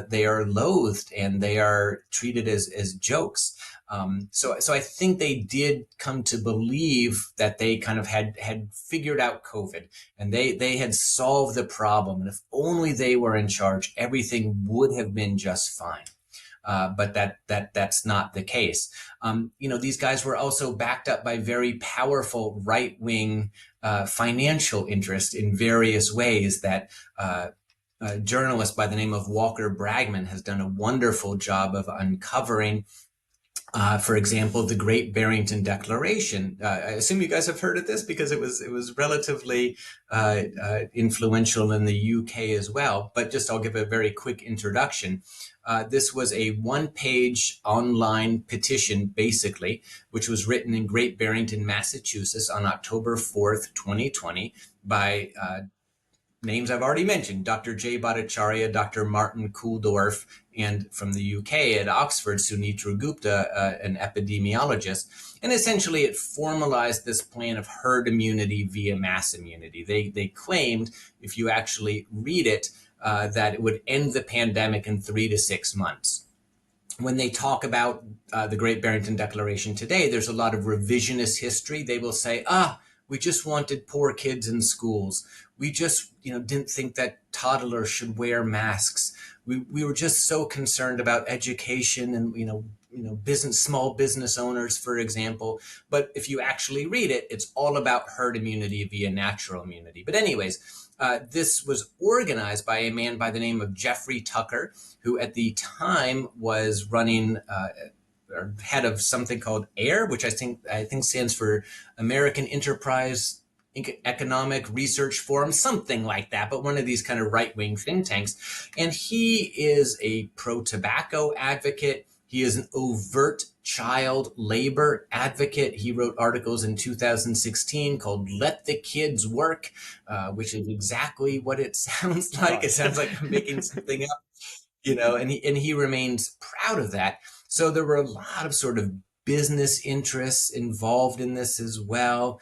they are loathed and they are treated as jokes. So I think they did come to believe that they kind of had figured out COVID, and they had solved the problem. And if only they were in charge, everything would have been just fine. But that's not the case. These guys were also backed up by very powerful right wing financial interest in various ways that. A journalist by the name of Walker Bragman has done a wonderful job of uncovering. For example, the Great Barrington Declaration. I assume you guys have heard of this because it was relatively influential in the UK as well. But just I'll give a very quick introduction. This was a one-page online petition, basically, which was written in Great Barrington, Massachusetts, on October 4th, 2020, by names I've already mentioned: Dr. Jay Bhattacharya, Dr. Martin Kulldorff, and from the UK at Oxford, Sunitra Gupta, an epidemiologist. And essentially, it formalized this plan of herd immunity via mass immunity. They claimed, if you actually read it, that it would end the pandemic in 3 to 6 months. When they talk about the Great Barrington Declaration today, there's a lot of revisionist history. They will say, we just wanted poor kids in schools. We just, didn't think that toddlers should wear masks. We were just so concerned about education and, small business owners, for example. But if you actually read it, it's all about herd immunity via natural immunity. But anyways, this was organized by a man by the name of Jeffrey Tucker, who at the time was running or head of something called AIR, which I think stands for American Enterprise Economic Research Forum, something like that, but one of these kind of right-wing think tanks. And he is a pro-tobacco advocate. He is an overt child labor advocate. He wrote articles in 2016 called "Let the Kids Work," which is exactly what it sounds like. It gosh. sounds like I'm making something up, and he remains proud of that. So there were a lot of sort of business interests involved in this as well,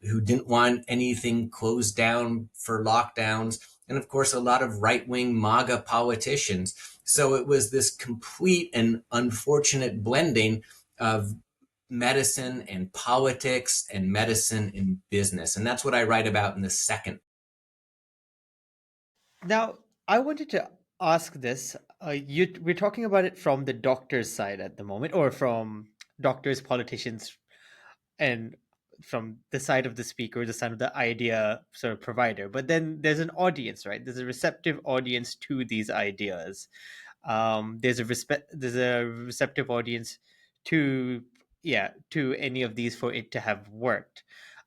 who didn't want anything closed down for lockdowns. And of course, a lot of right-wing MAGA politicians. So it was this complete and unfortunate blending of medicine and politics and medicine and business. And that's what I write about in the second. Now, I wanted to ask this. We're talking about it from the doctor's side at the moment, or from doctors, politicians, and from the side of the speaker, the side of the idea sort of provider. But then there's an audience, right? There's a receptive audience to these ideas. There's a receptive audience to to any of these for it to have worked.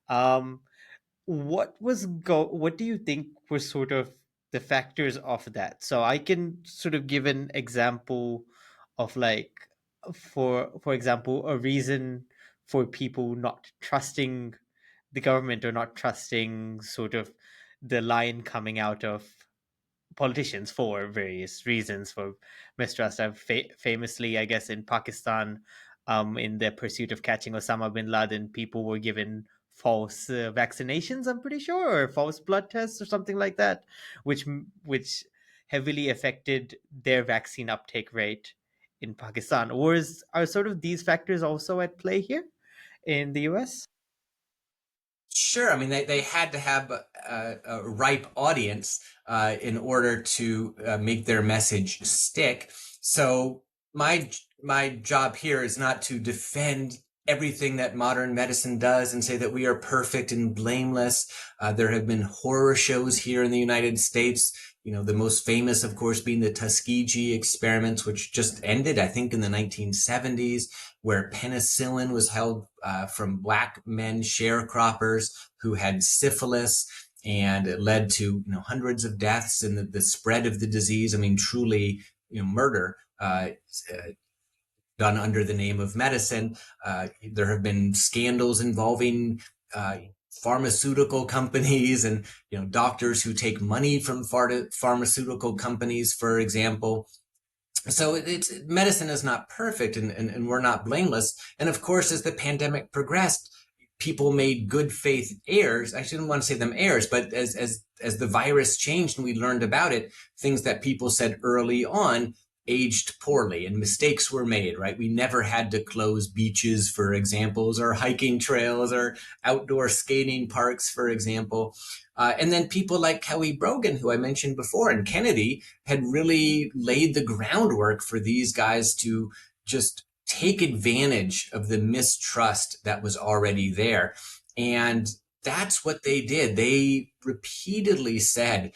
Um, what do you think was sort of the factors of that. So I can sort of give an example of like, for example, a reason for people not trusting the government or not trusting sort of the line coming out of politicians for various reasons for mistrust. I've famously, I guess, in Pakistan, in the pursuit of catching Osama bin Laden, people were given false vaccinations. I'm pretty sure, or false blood tests or something like that, which heavily affected their vaccine uptake rate in Pakistan. Or are sort of these factors also at play here in the US? Sure. I mean, they had to have a ripe audience in order to make their message stick. So my job here is not to defend everything that modern medicine does and say that we are perfect and blameless. There have been horror shows here in the United States. You know, the most famous, of course, being the Tuskegee experiments, which just ended, I think, in the 1970s, where penicillin was held from black men sharecroppers who had syphilis, and it led to hundreds of deaths and the spread of the disease. I mean, truly, murder done under the name of medicine. There have been scandals involving pharmaceutical companies and doctors who take money from pharmaceutical companies, for example. So it's medicine is not perfect, and we're not blameless. And of course, as the pandemic progressed, people made good faith errors. I shouldn't want to say them errors, but as the virus changed and we learned about it, things that people said early on aged poorly and mistakes were made, right? We never had to close beaches, for examples, or hiking trails or outdoor skating parks, for example. And then people like Kelly Brogan, who I mentioned before, and Kennedy had really laid the groundwork for these guys to just take advantage of the mistrust that was already there. And that's what they did. They repeatedly said,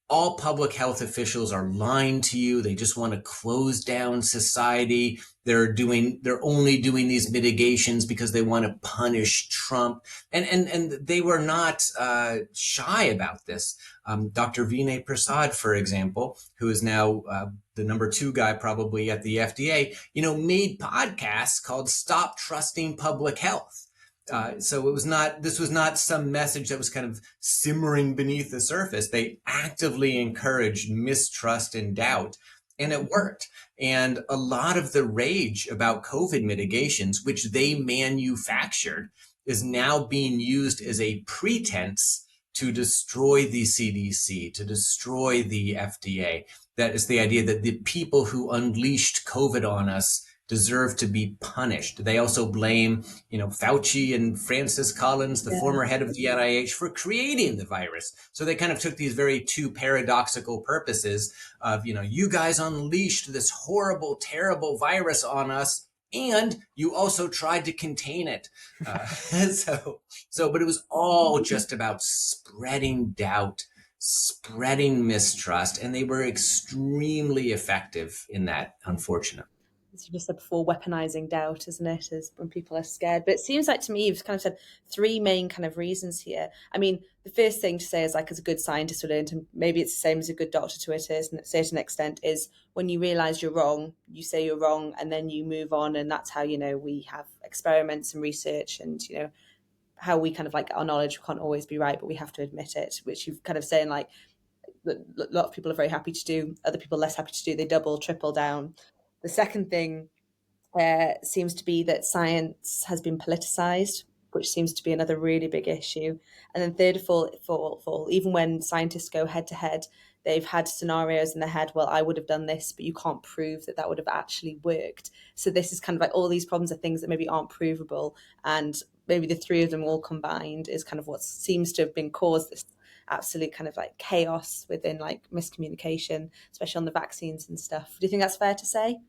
all public health officials are lying to you. They just want to close down society. They're only doing these mitigations because they want to punish Trump. And they were not shy about this. Dr. Vinay Prasad, for example, who is now the number 2 guy probably at the FDA, made podcasts called Stop Trusting Public Health. So this was not some message that was kind of simmering beneath the surface. They actively encouraged mistrust and doubt, and it worked. And a lot of the rage about COVID mitigations, which they manufactured, is now being used as a pretense to destroy the CDC, to destroy the FDA. That is the idea that the people who unleashed COVID on us deserve to be punished. They also blame, Fauci and Francis Collins, the former head of the NIH, for creating the virus. So they kind of took these very two paradoxical purposes of, you guys unleashed this horrible, terrible virus on us, and you also tried to contain it. But it was all just about spreading doubt, spreading mistrust, and they were extremely effective in that, unfortunately. As you just said before, weaponizing doubt, isn't it? Is when people are scared. But it seems like to me you've kind of said 3 main kind of reasons here. I mean, the first thing to say is, like, as a good scientist would learn, and maybe it's the same as a good doctor to it is, and at a certain extent, is when you realize you're wrong, you say you're wrong, and then you move on. And that's how, we have experiments and research, and, how we kind of, like, our knowledge can't always be right, but we have to admit it, which you've kind of saying, like, a lot of people are very happy to do, other people less happy to do, they double, triple down. The second thing seems to be that science has been politicized, which seems to be another really big issue. And then third of all, even when scientists go head to head, they've had scenarios in their head, well, I would have done this, but you can't prove that would have actually worked. So this is kind of like all these problems are things that maybe aren't provable. And maybe the 3 of them all combined is kind of what seems to have been caused this absolute kind of like chaos within, like, miscommunication, especially on the vaccines and stuff. Do you think that's fair to say?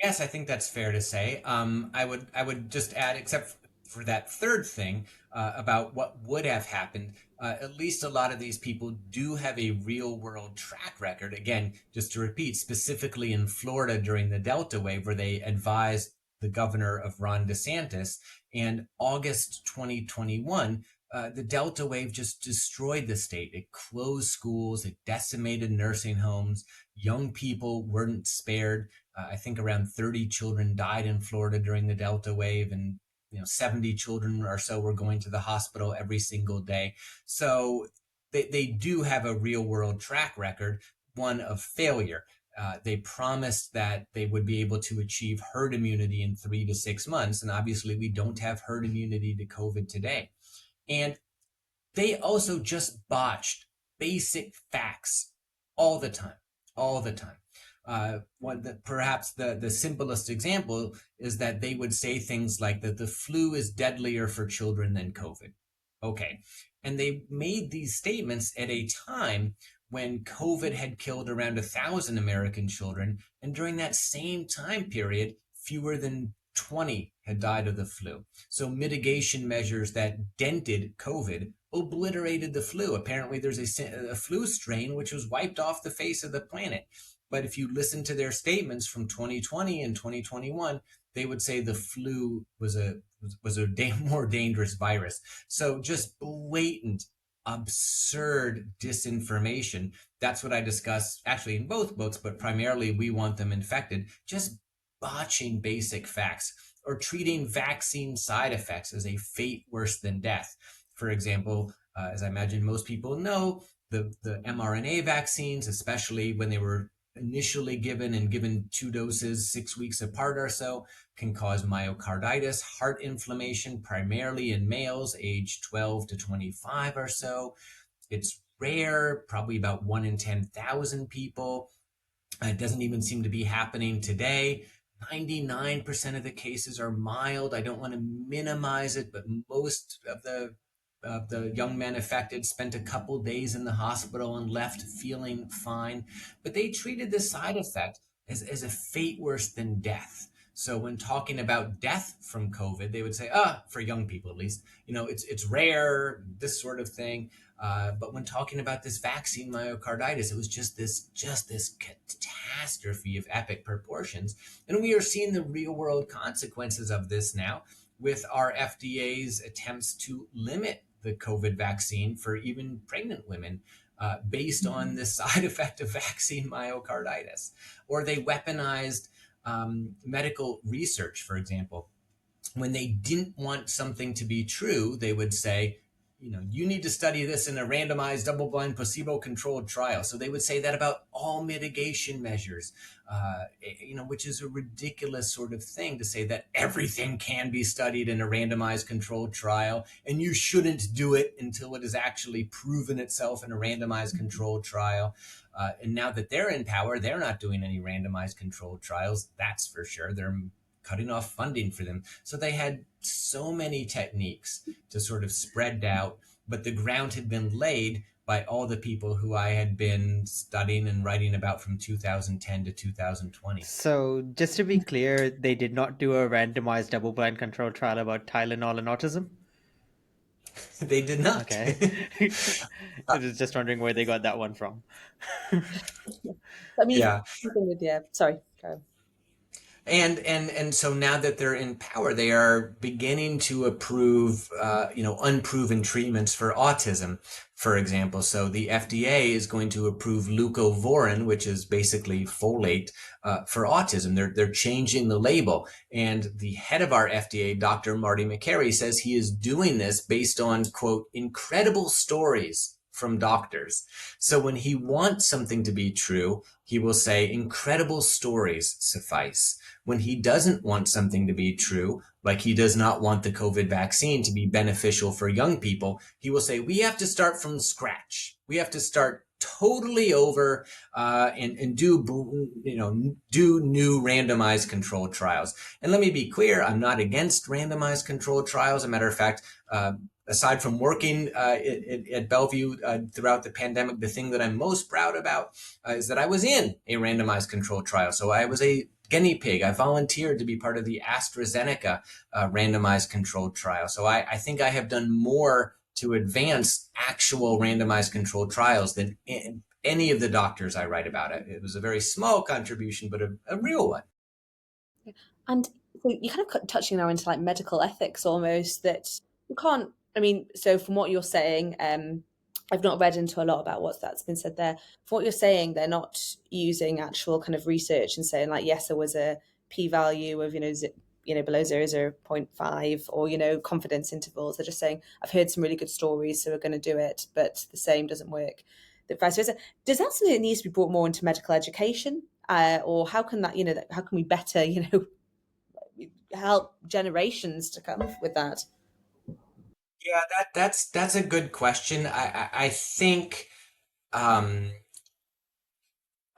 Yes, I think that's fair to say. I would just add, except for that third thing about what would have happened. At least a lot of these people do have a real world track record. Again, just to repeat, specifically in Florida during the Delta wave, where they advised the governor of Ron DeSantis, and August 2021, the Delta wave just destroyed the state. It closed schools, it decimated nursing homes. Young people weren't spared. I think around 30 children died in Florida during the Delta wave, and 70 children or so were going to the hospital every single day. So they do have a real world track record, one of failure. They promised that they would be able to achieve herd immunity in 3 to 6 months. And obviously, we don't have herd immunity to COVID today. And they also just botched basic facts all the time, all the time. Perhaps the simplest example is that they would say things like that the flu is deadlier for children than COVID. Okay. And they made these statements at a time when COVID had killed around 1,000 American children. And during that same time period, fewer than 20 had died of the flu. So mitigation measures that dented COVID obliterated the flu. Apparently, there's a flu strain which was wiped off the face of the planet. But if you listen to their statements from 2020 and 2021, they would say the flu was a more dangerous virus. So just blatant, absurd disinformation. That's what I discuss actually in both books, but primarily We Want Them Infected. Just botching basic facts or treating vaccine side effects as a fate worse than death. For example, as I imagine most people know, the mRNA vaccines, especially when they were initially given 2 doses 6 weeks apart or so, can cause myocarditis, heart inflammation, primarily in males aged 12 to 25 or so. It's rare, probably about 1 in 10,000 people. It doesn't even seem to be happening today. 99% of the cases are mild. I don't want to minimize it, but most of the young men affected spent a couple days in the hospital and left feeling fine. But they treated the side effect as a fate worse than death. So when talking about death from COVID, they would say, for young people at least, it's rare, this sort of thing. But when talking about this vaccine myocarditis, it was just this catastrophe of epic proportions. And we are seeing the real world consequences of this now with our FDA's attempts to limit the COVID vaccine for even pregnant women based on the side effect of vaccine myocarditis. Or they weaponized medical research, for example. When they didn't want something to be true, they would say, you need to study this in a randomized, double-blind, placebo-controlled trial. So they would say that about all mitigation measures, which is a ridiculous sort of thing to say that everything can be studied in a randomized controlled trial, and you shouldn't do it until it has actually proven itself in a randomized controlled trial. And now that they're in power, they're not doing any randomized controlled trials. That's for sure. They're cutting off funding for them. So they had so many techniques to sort of spread doubt, but the ground had been laid by all the people who I had been studying and writing about from 2010 to 2020. So, just to be clear, they did not do a randomized double-blind control trial about Tylenol and autism? They did not. Okay. I was just wondering where they got that one from. I mean, Yeah. yeah, sorry, carry on. And so now that they're in power, they are beginning to approve, unproven treatments for autism, for example. So the FDA is going to approve leucovorin, which is basically folate, for autism. They're changing the label, and the head of our FDA, Dr. Marty McCary, says he is doing this based on, quote, incredible stories from doctors. So when he wants something to be true, he will say incredible stories suffice. When he doesn't want something to be true, like he does not want the COVID vaccine to be beneficial for young people, he will say, we have to start from scratch. We have to start totally over and do new randomized controlled trials. And let me be clear, I'm not against randomized controlled trials. As a matter of fact, aside from working at Bellevue throughout the pandemic, the thing that I'm most proud about is that I was in a randomized controlled trial. So I was a guinea pig. I volunteered to be part of the AstraZeneca randomized controlled trial. So I think I have done more to advance actual randomized controlled trials than any of the doctors I write about. It was a very small contribution, but a real one. And so you're kind of touching now into like medical ethics almost, that you can't I mean, so from what you're saying, I've not read into a lot about that's been said there. From what you're saying, they're not using actual kind of research and saying like, yes, there was a p-value of below 0.5 or confidence intervals. They're just saying, I've heard some really good stories, so we're going to do it, but the same doesn't work. The vice versa. Does that something that needs to be brought more into medical education, or how can that how can we better help generations to come with that? Yeah, that's a good question. I think um,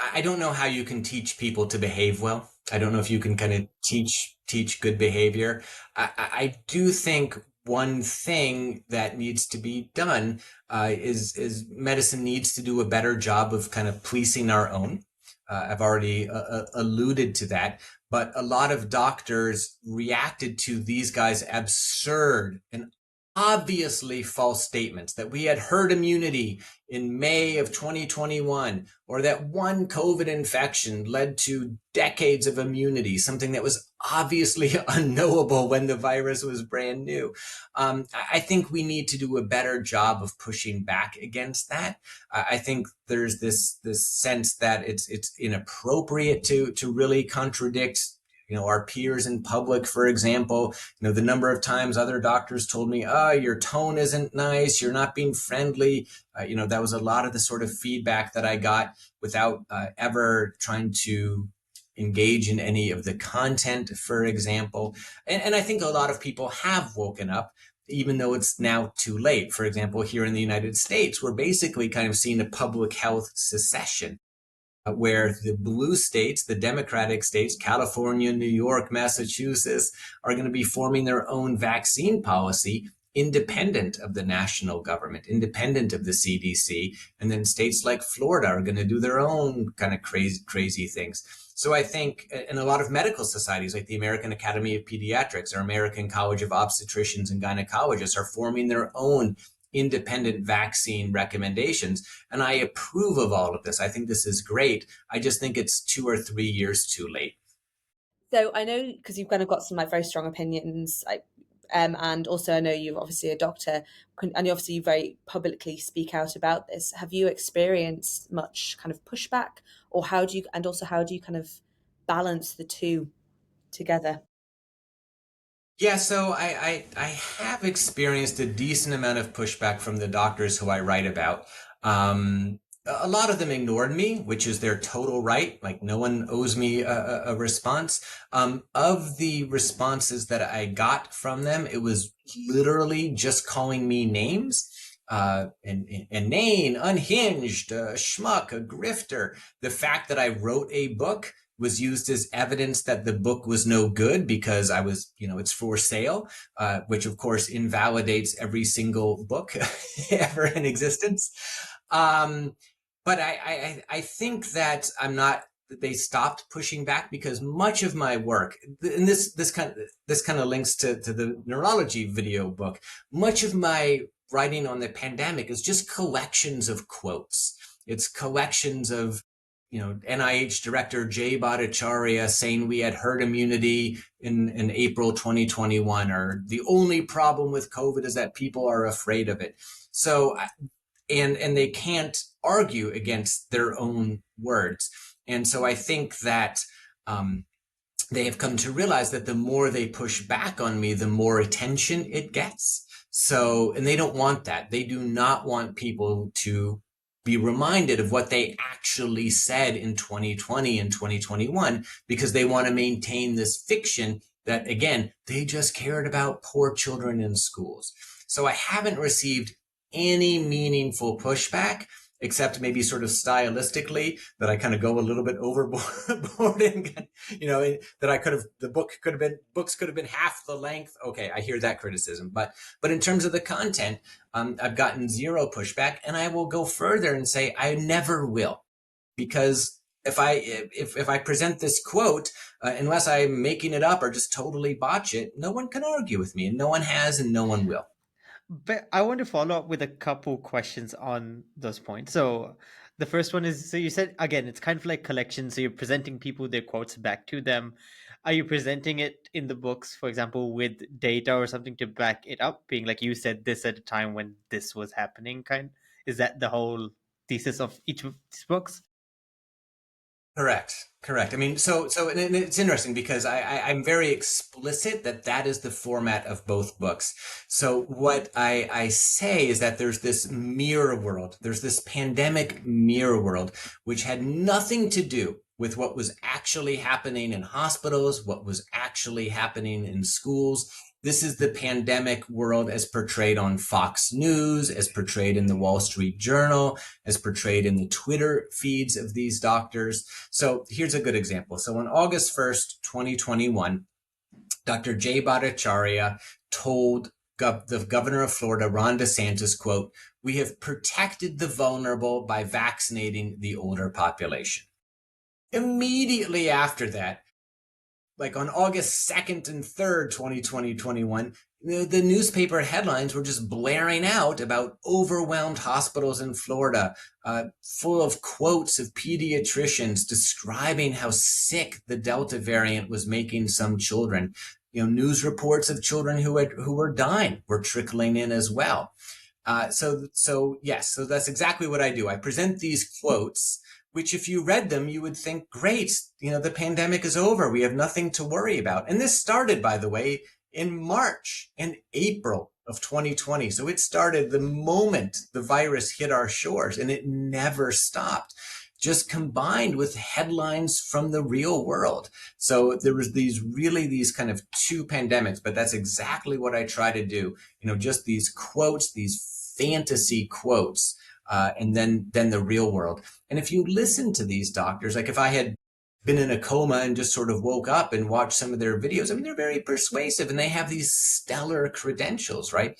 I don't know how you can teach people to behave well. I don't know if you can kind of teach good behavior. I do think one thing that needs to be done is medicine needs to do a better job of kind of policing our own. I've already alluded to that, but a lot of doctors reacted to these guys' absurd and obviously false statements that we had herd immunity in May of 2021, or that one COVID infection led to decades of immunity, something that was obviously unknowable when the virus was brand new. I think we need to do a better job of pushing back against that. I think there's this sense that it's inappropriate to really contradict our peers in public. For example, the number of times other doctors told me, your tone isn't nice, you're not being friendly. That was a lot of the sort of feedback that I got without ever trying to engage in any of the content, for example. And I think a lot of people have woken up, even though it's now too late. For example, here in the United States, we're basically kind of seeing a public health secession, where the blue states, the Democratic states, California, New York, Massachusetts, are going to be forming their own vaccine policy independent of the national government, independent of the CDC. And then states like Florida are going to do their own kind of crazy things. So I think in a lot of medical societies, like the American Academy of Pediatrics or American College of Obstetricians and Gynecologists, are forming their own independent vaccine recommendations. And I approve of all of this. I think this is great. I just think it's 2 or 3 years too late. So I know because you've kind of got some like very strong opinions, and also I know you're obviously a doctor, and obviously you very publicly speak out about this. Have you experienced much kind of pushback, or how do you kind of balance the two together? Yeah, so I have experienced a decent amount of pushback from the doctors who I write about. A lot of them ignored me, which is their total right. Like, no one owes me a response. Of the responses that I got from them, it was literally just calling me names. Inane, unhinged, a schmuck, a grifter. The fact that I wrote a book was used as evidence that the book was no good because it's for sale, which of course invalidates every single book ever in existence. But I think that they stopped pushing back because much of my work, and this kind of links to the neurology video book. Much of my writing on the pandemic is just collections of quotes. It's collections of NIH Director Jay Bhattacharya saying we had herd immunity in April 2021, or the only problem with COVID is that people are afraid of it. So, and they can't argue against their own words. And so I think that they have come to realize that the more they push back on me, the more attention it gets. So, and they don't want that. They do not want people to be reminded of what they actually said in 2020 and 2021, because they want to maintain this fiction that, again, they just cared about poor children in schools. So I haven't received any meaningful pushback, except maybe sort of stylistically, that I kind of go a little bit overboard and, that books could have been half the length. Okay, I hear that criticism, but in terms of the content, I've gotten zero pushback, and I will go further and say I never will, because if I present this quote, unless I'm making it up or just totally botch it, no one can argue with me, and no one has, and no one will. But I want to follow up with a couple questions on those points. So the first one is, so you said again, it's kind of like collection. So you're presenting people their quotes back to them. are you presenting it in the books, for example, with data or something to back it up, being like you said this at a time when this was happening? Kind, is that the whole thesis of each of these books? Correct. Correct. I mean, and it's interesting because I'm very explicit that that is the format of both books. So what I say is that there's this mirror world, there's this pandemic mirror world, which had nothing to do with what was actually happening in hospitals, what was actually happening in schools. This is the pandemic world as portrayed on Fox News, as portrayed in the Wall Street Journal, as portrayed in the Twitter feeds of these doctors. So here's a good example. So on August 1st, 2021, Dr. Jay Bhattacharya told the governor of Florida, Ron DeSantis, quote, "We have protected the vulnerable by vaccinating the older population." Immediately after that, like on August 2nd and 3rd, 2021, the newspaper headlines were just blaring out about overwhelmed hospitals in Florida, full of quotes of pediatricians describing how sick the Delta variant was making some children. News reports of children who were dying were trickling in as well. So that's exactly what I do. I present these quotes, which if you read them, you would think, great, the pandemic is over. We have nothing to worry about. And this started, by the way, in March and April of 2020. So it started the moment the virus hit our shores, and it never stopped, just combined with headlines from the real world. So there was these kind of two pandemics, but that's exactly what I try to do. Just these quotes, these fantasy quotes, and then the real world. And if you listen to these doctors, like if I had been in a coma and just sort of woke up and watched some of their videos, I mean, they're very persuasive and they have these stellar credentials, right?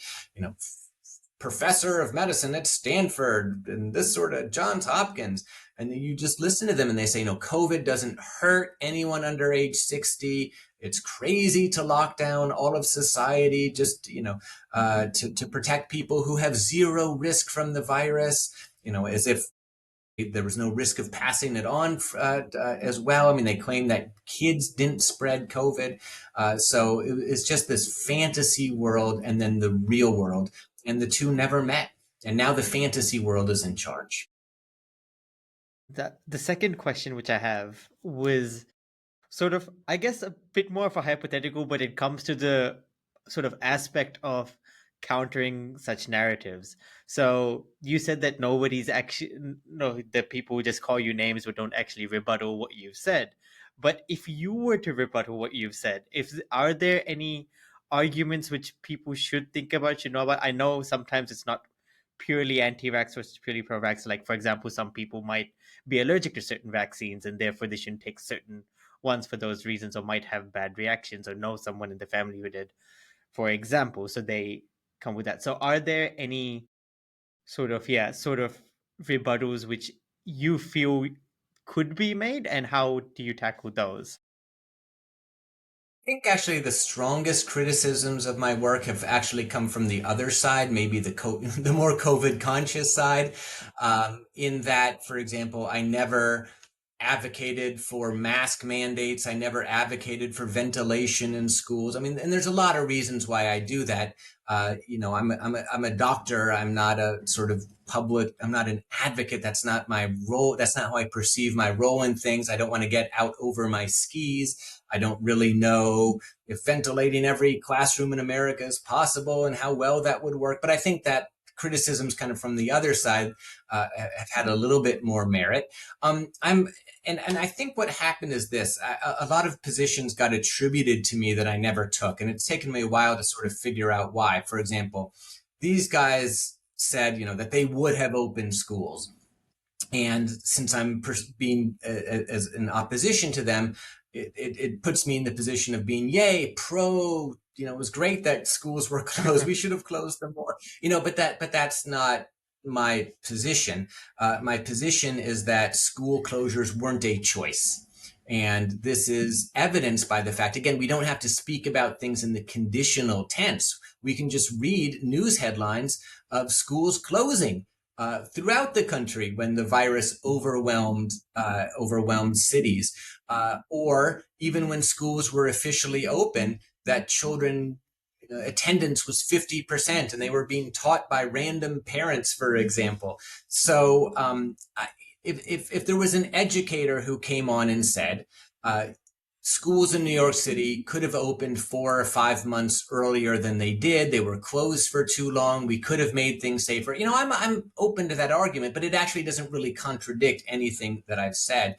Professor of medicine at Stanford and this sort of Johns Hopkins. And you just listen to them and they say, COVID doesn't hurt anyone under age 60. It's crazy to lock down all of society just, to protect people who have zero risk from the virus, as if there was no risk of passing it on as well. I mean, they claim that kids didn't spread COVID. So it's just this fantasy world and then the real world, and the two never met. And now the fantasy world is in charge. The second question which I have was sort of, I guess, a bit more of a hypothetical, but it comes to the sort of aspect of countering such narratives. So you said that nobody's actually, no, the people who just call you names but don't actually rebuttal what you've said. But if you were to rebuttal what you've said, are there any arguments which people should think about, should know about? I know sometimes it's not purely anti-vax versus purely pro-vax. Like, for example, some people might be allergic to certain vaccines and therefore they shouldn't take certain ones for those reasons, or might have bad reactions, or know someone in the family who did, for example. So they come with that. So are there any sort of rebuttals which you feel could be made, and how do you tackle those? I think actually the strongest criticisms of my work have actually come from the other side, maybe the more COVID conscious side, in that, for example, I never advocated for mask mandates. I never advocated for ventilation in schools. I mean, and there's a lot of reasons why I do that. I'm a doctor. I'm not a sort of I'm not an advocate. That's not my role. That's not how I perceive my role in things. I don't want to get out over my skis. I don't really know if ventilating every classroom in America is possible and how well that would work. But I think that criticisms kind of from the other side have had a little bit more merit. And I think what happened is this: a lot of positions got attributed to me that I never took, and it's taken me a while to sort of figure out why. For example, these guys said, that they would have opened schools, and since I'm being as in opposition to them, it puts me in the position of being yay pro. It was great that schools were closed. We should have closed them more. But that's not my position. My position is that school closures weren't a choice. And this is evidenced by the fact, again, we don't have to speak about things in the conditional tense. We can just read news headlines of schools closing throughout the country when the virus overwhelmed cities, or even when schools were officially open, that children attendance was 50% and they were being taught by random parents, for example. So if there was an educator who came on and said, schools in New York City could have opened 4 or 5 months earlier than they did. They were closed for too long. We could have made things safer. I'm open to that argument, but it actually doesn't really contradict anything that I've said.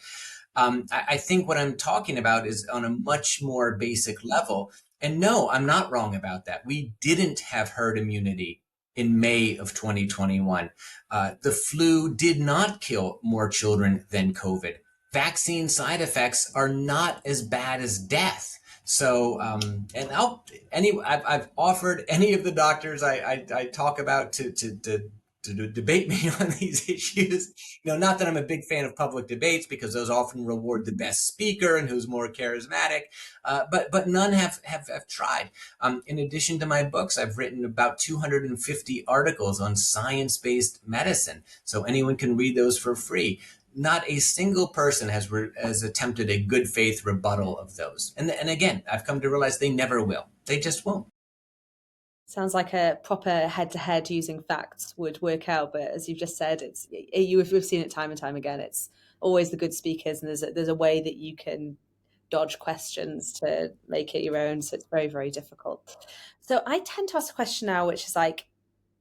I think what I'm talking about is on a much more basic level. And no, I'm not wrong about that. We didn't have herd immunity in May of 2021. The flu did not kill more children than COVID. Vaccine side effects are not as bad as death. So, I've offered any of the doctors I talk about to debate me on these issues. Not that I'm a big fan of public debates because those often reward the best speaker and who's more charismatic, but none have tried. In addition to my books, I've written about 250 articles on science-based medicine, so anyone can read those for free. Not a single person has attempted a good faith rebuttal of those, and again, I've come to realize they never will. They just won't. Sounds like a proper head-to-head using facts would work out, but as you've just said, we've seen it time and time again. It's always the good speakers, and there's a way that you can dodge questions to make it your own. So it's very, very difficult. So I tend to ask a question now, which is like,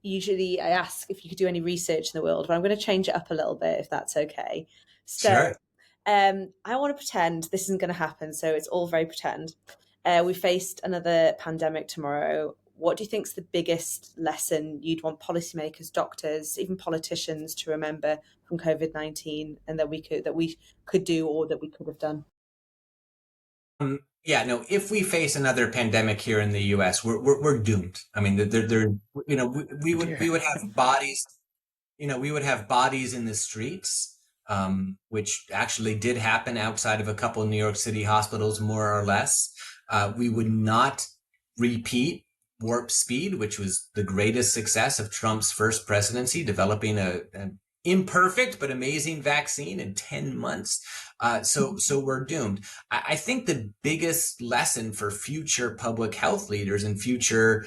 usually I ask if you could do any research in the world, but I'm going to change it up a little bit if that's okay. So Sure. I want to pretend this isn't going to happen. So it's all very pretend. We faced another pandemic tomorrow. What do you think is the biggest lesson you'd want policymakers, doctors, even politicians to remember from COVID-19, and that we could do or that we could have done? Yeah, no. If we face another pandemic here in the U.S., we're doomed. I mean, we Oh would dear. we would have bodies. We would have bodies in the streets, which actually did happen outside of a couple of New York City hospitals, more or less. We would not repeat Warp Speed, which was the greatest success of Trump's first presidency, developing an imperfect but amazing vaccine in 10 months. So we're doomed. I think the biggest lesson for future public health leaders and future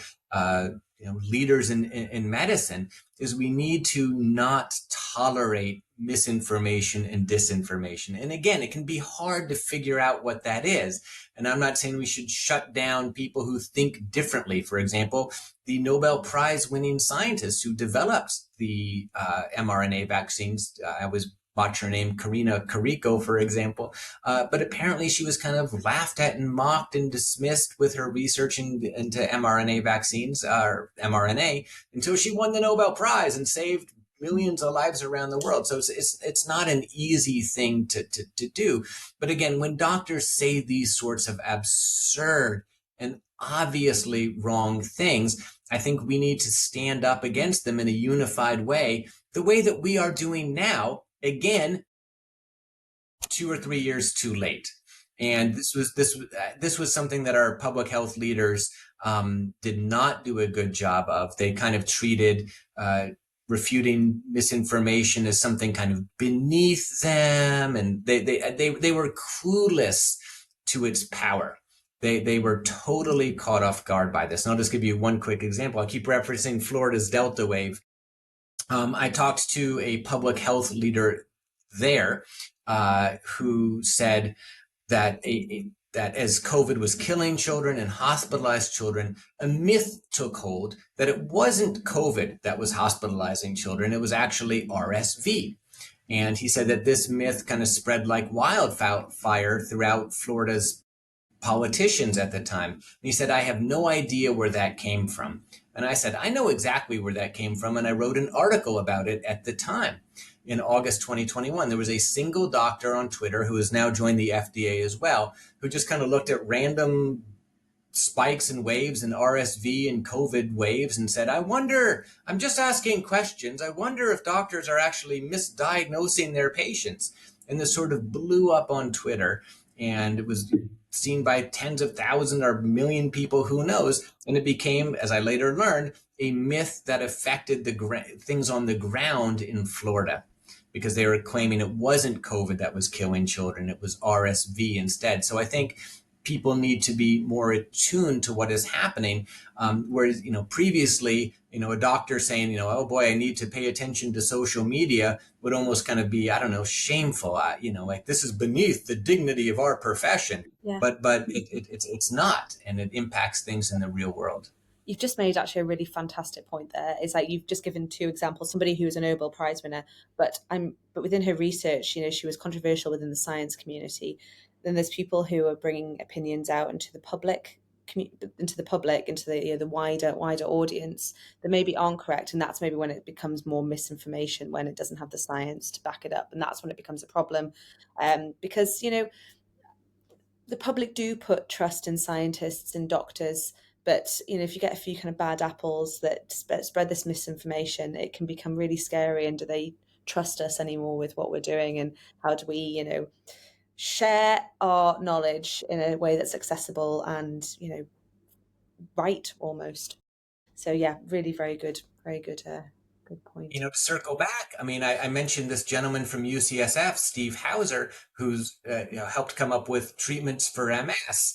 leaders in medicine is we need to not tolerate misinformation and disinformation. And again, it can be hard to figure out what that is. And I'm not saying we should shut down people who think differently. For example, the Nobel Prize winning scientist who developed the mRNA vaccines, I was botch her name, Karina Kariko, for example. But apparently she was kind of laughed at and mocked and dismissed with her research into mRNA vaccines, or mRNA, until she won the Nobel Prize and saved millions of lives around the world. So it's not an easy thing to do. But again, when doctors say these sorts of absurd and obviously wrong things, I think we need to stand up against them in a unified way, the way that we are doing now, again, 2 or 3 years too late. And this was something that our public health leaders did not do a good job of. They kind of treated refuting misinformation as something kind of beneath them, and they were clueless to its power. They were totally caught off guard by this. And I'll just give you one quick example. I keep referencing Florida's Delta wave. I talked to a public health leader there who said that that as COVID was killing children and hospitalized children, a myth took hold that it wasn't COVID that was hospitalizing children, it was actually RSV. And he said that this myth kind of spread like wildfire throughout Florida's politicians at the time. And he said, I have no idea where that came from. And I said, I know exactly where that came from. And I wrote an article about it at the time. In August 2021, there was a single doctor on Twitter who has now joined the FDA as well, who just kind of looked at random spikes and waves and RSV and COVID waves and said, I'm just asking questions. I wonder if doctors are actually misdiagnosing their patients. And this sort of blew up on Twitter. and it was seen by tens of thousands or a million people, who knows? And it became, as I later learned, a myth that affected the things on the ground in Florida, because they were claiming it wasn't COVID that was killing children, it was RSV instead. So I think people need to be more attuned to what is happening. Whereas, previously, a doctor saying, oh boy, I need to pay attention to social media would almost kind of be, I don't know, shameful. Like, this is beneath the dignity of our profession. Yeah. But it's not, and it impacts things in the real world. You've just made actually a really fantastic point there. It's like you've just given two examples. Somebody who was a Nobel Prize winner, but within her research, she was controversial within the science community. Then there's people who are bringing opinions out into the public, into the wider audience that maybe aren't correct, and that's maybe when it becomes more misinformation, when it doesn't have the science to back it up, and that's when it becomes a problem, because the public do put trust in scientists and doctors, but if you get a few kind of bad apples that spread this misinformation, it can become really scary. And do they trust us anymore with what we're doing? And how do we, share our knowledge in a way that's accessible and right almost? So yeah, really very good, good point. To circle back, I mean, I mentioned this gentleman from UCSF, Steve Hauser, who's helped come up with treatments for MS.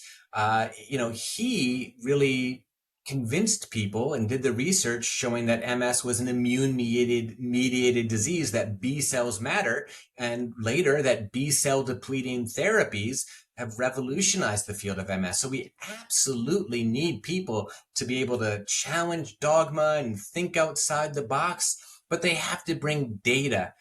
He really convinced people and did the research showing that MS was an immune mediated disease, that B cells matter, and later that B cell depleting therapies have revolutionized the field of MS. So we absolutely need people to be able to challenge dogma and think outside the box, but they have to bring data.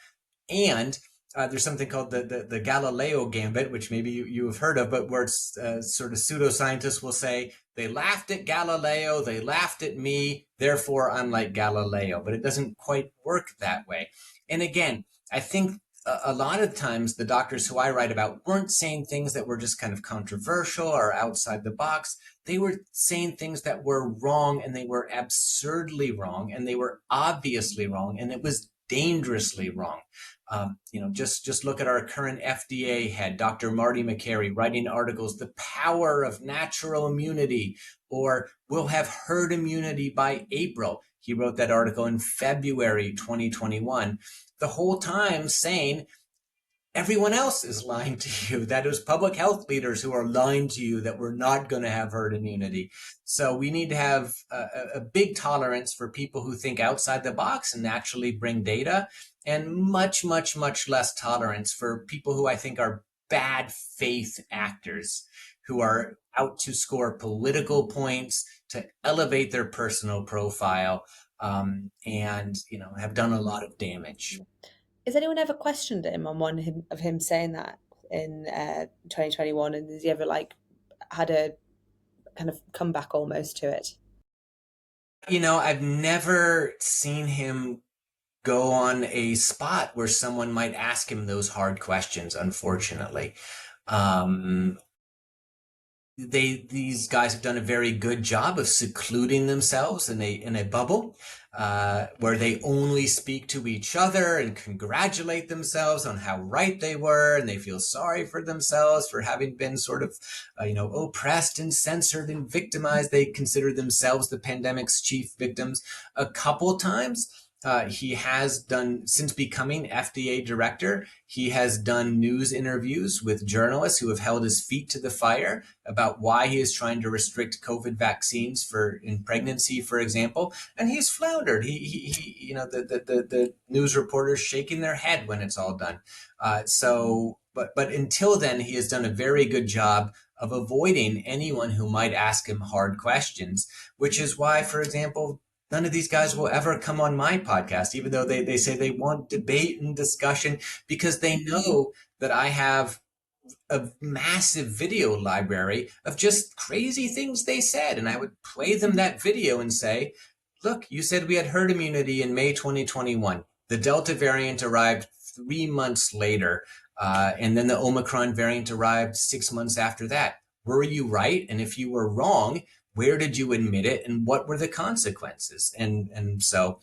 And there's something called the Galileo gambit, which maybe you have heard of, but where it's sort of pseudoscientists will say, they laughed at Galileo, they laughed at me, therefore I'm like Galileo. But it doesn't quite work that way. And again, I think a lot of times the doctors who I write about weren't saying things that were just kind of controversial or outside the box. They were saying things that were wrong, and they were absurdly wrong, and they were obviously wrong, and it was dangerously wrong. Just look at our current FDA head, Dr. Marty Makary, writing articles, The Power of Natural Immunity, or We'll Have Herd Immunity by April. He wrote that article in February 2021, the whole time saying everyone else is lying to you. That is public health leaders who are lying to you that we're not going to have herd immunity. So we need to have a big tolerance for people who think outside the box and actually bring data, and much, much, much less tolerance for people who I think are bad faith actors, who are out to score political points, to elevate their personal profile, and have done a lot of damage. Has anyone ever questioned him on of him saying that in 2021? And has he ever had a kind of comeback almost to it? I've never seen him go on a spot where someone might ask him those hard questions, unfortunately. These guys have done a very good job of secluding themselves in a bubble, where they only speak to each other and congratulate themselves on how right they were, and they feel sorry for themselves for having been sort of oppressed and censored and victimized. They consider themselves the pandemic's chief victims. A couple times he has done, since becoming FDA director, he has done news interviews with journalists who have held his feet to the fire about why he is trying to restrict COVID vaccines in pregnancy, for example. And he's floundered. The news reporters shaking their head when it's all done. But until then, he has done a very good job of avoiding anyone who might ask him hard questions, which is why, for example, none of these guys will ever come on my podcast, even though they say they want debate and discussion, because they know that I have a massive video library of just crazy things they said. And I would play them that video and say, look, you said we had herd immunity in May 2021. The Delta variant arrived 3 months later. And then the Omicron variant arrived 6 months after that. Were you right? And if you were wrong, where did you admit it, and what were the consequences? And so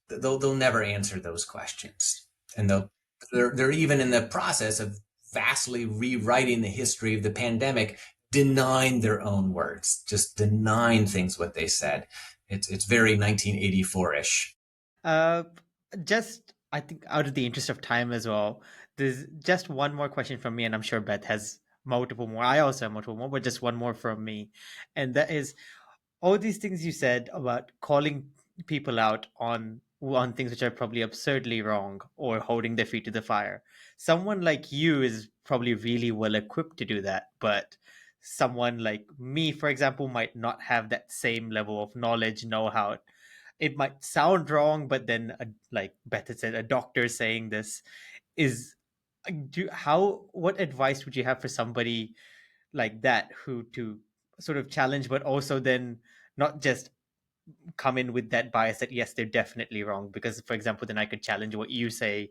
they'll never answer those questions, and they're even in the process of vastly rewriting the history of the pandemic, denying their own words, just denying things what they said. It's very 1984-ish. Uh, just I think out of the interest of time as well, there's just one more question from me, and I'm sure Beth has multiple more. I also have multiple more, but just one more from me, and that is all these things you said about calling people out on things which are probably absurdly wrong or holding their feet to the fire. Someone like you is probably really well equipped to do that, but someone like me, for example, might not have that same level of knowledge, know-how. It might sound wrong, but then like Beth had said, a doctor saying this is do how what advice would you have for somebody like that who to sort of challenge, but also then not just come in with that bias that yes, they're definitely wrong, because for example then I could challenge what you say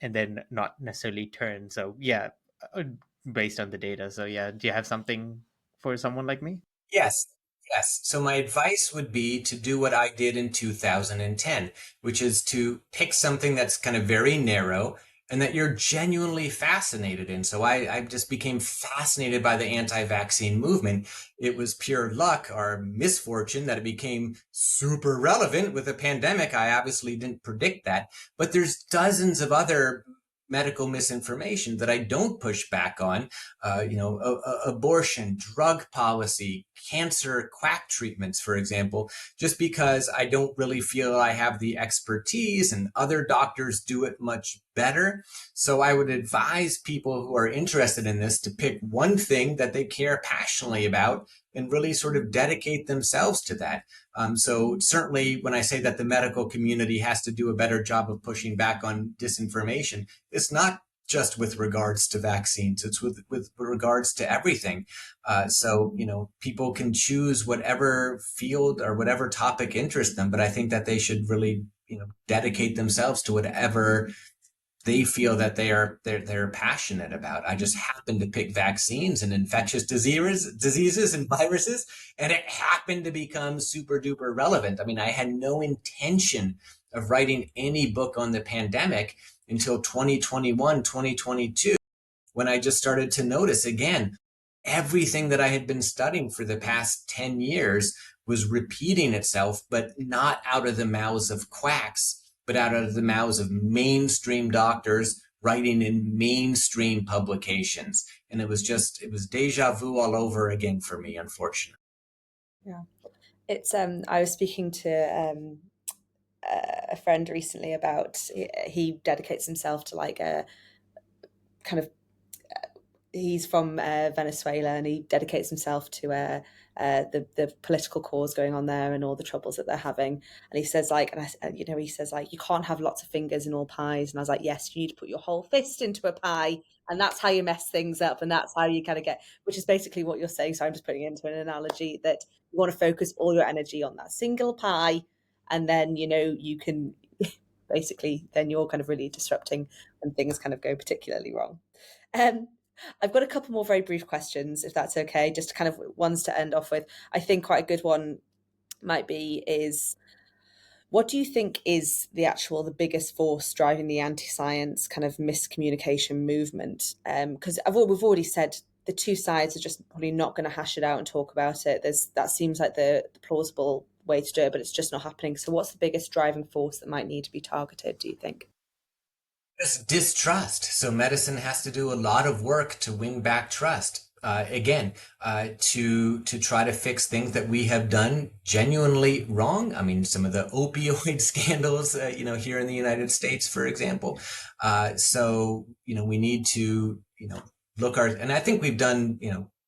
and then not necessarily turn. So yeah, uh, based on the data. So yeah, do you have something for someone like me? Yes, yes. So my advice would be to do what I did in 2010, which is to pick something that's kind of very narrow and that you're genuinely fascinated in. So I just became fascinated by the anti-vaccine movement. It was pure luck or misfortune that it became super relevant with a pandemic. I obviously didn't predict that, but there's dozens of other medical misinformation that I don't push back on, abortion, drug policy, cancer quack treatments, for example, just because I don't really feel I have the expertise and other doctors do it much better. So I would advise people who are interested in this to pick one thing that they care passionately about and really sort of dedicate themselves to that. So certainly when I say that the medical community has to do a better job of pushing back on disinformation, it's not just with regards to vaccines. It's with regards to everything. People can choose whatever field or whatever topic interests them, but I think that they should really, dedicate themselves to whatever they feel that they're passionate about. I just happened to pick vaccines and infectious diseases and viruses, and it happened to become super duper relevant. I mean, I had no intention of writing any book on the pandemic until 2021, 2022, when I just started to notice again, everything that I had been studying for the past 10 years was repeating itself, but not out of the mouths of quacks, but out of the mouths of mainstream doctors writing in mainstream publications. And it was deja vu all over again for me, unfortunately. Yeah. It's I was speaking to a friend recently about he dedicates himself to like a kind of he's from Venezuela and he dedicates himself to the political cause going on there and all the troubles that they're having. And he says like, he says like, you can't have lots of fingers in all pies. And I was like, yes, you need to put your whole fist into a pie, and that's how you mess things up, and that's how you kind of get, which is basically what you're saying. So I'm just putting it into an analogy that you want to focus all your energy on that single pie, and then you can basically then you're kind of really disrupting when things kind of go particularly wrong. Um, I've got a couple more very brief questions, if that's okay, just kind of ones to end off with. I think quite a good one might be is what do you think is the biggest force driving the anti-science kind of miscommunication movement? Because we've already said the two sides are just probably not going to hash it out and talk about it. That seems like the plausible way to do it, but it's just not happening. So what's the biggest driving force that might need to be targeted, do you think? Just distrust. So medicine has to do a lot of work to win back trust. To try to fix things that we have done genuinely wrong. I mean, some of the opioid scandals, here in the United States, for example. We need to, and I think we've done,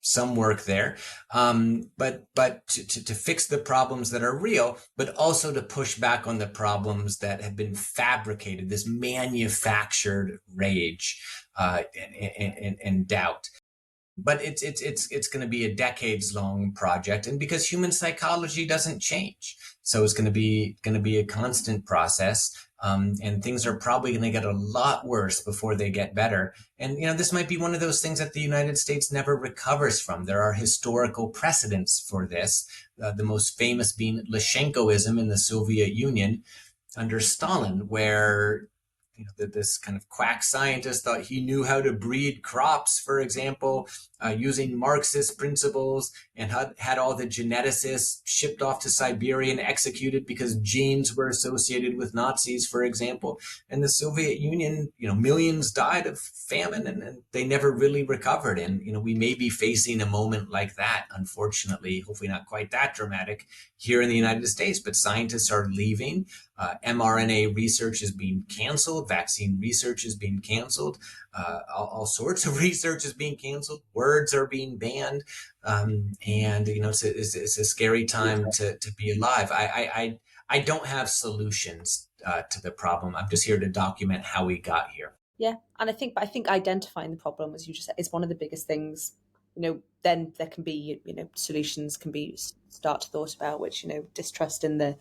some work there, but to fix the problems that are real, but also to push back on the problems that have been fabricated, this manufactured rage and doubt. But it's going to be a decades long project, and because human psychology doesn't change, so it's going to be a constant process. And things are probably going to get a lot worse before they get better. And this might be one of those things that the United States never recovers from. There are historical precedents for this. The most famous being Lyshenkoism in the Soviet Union under Stalin, where that this kind of quack scientist thought he knew how to breed crops, for example, using Marxist principles, and had all the geneticists shipped off to Siberia and executed because genes were associated with Nazis, for example. And the Soviet Union, millions died of famine, and they never really recovered. And, we may be facing a moment like that, unfortunately, hopefully not quite that dramatic here in the United States, but scientists are leaving. mRNA research is being canceled. Vaccine research is being canceled. All sorts of research is being canceled. Words are being banned. And, it's a scary time to be alive. I don't have solutions to the problem. I'm just here to document how we got here. Yeah, and I think identifying the problem, as you just said, is one of the biggest things. Then there can be solutions can be start to thought about, which distrust in the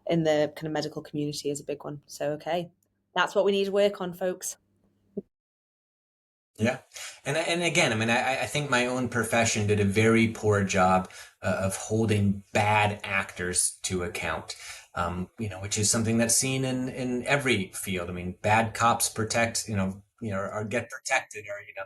kind of medical community is a big one. So okay, that's what we need to work on, folks. Yeah. And again, I think my own profession did a very poor job of holding bad actors to account, which is something that's seen in every field. Bad cops protect, or get protected, or,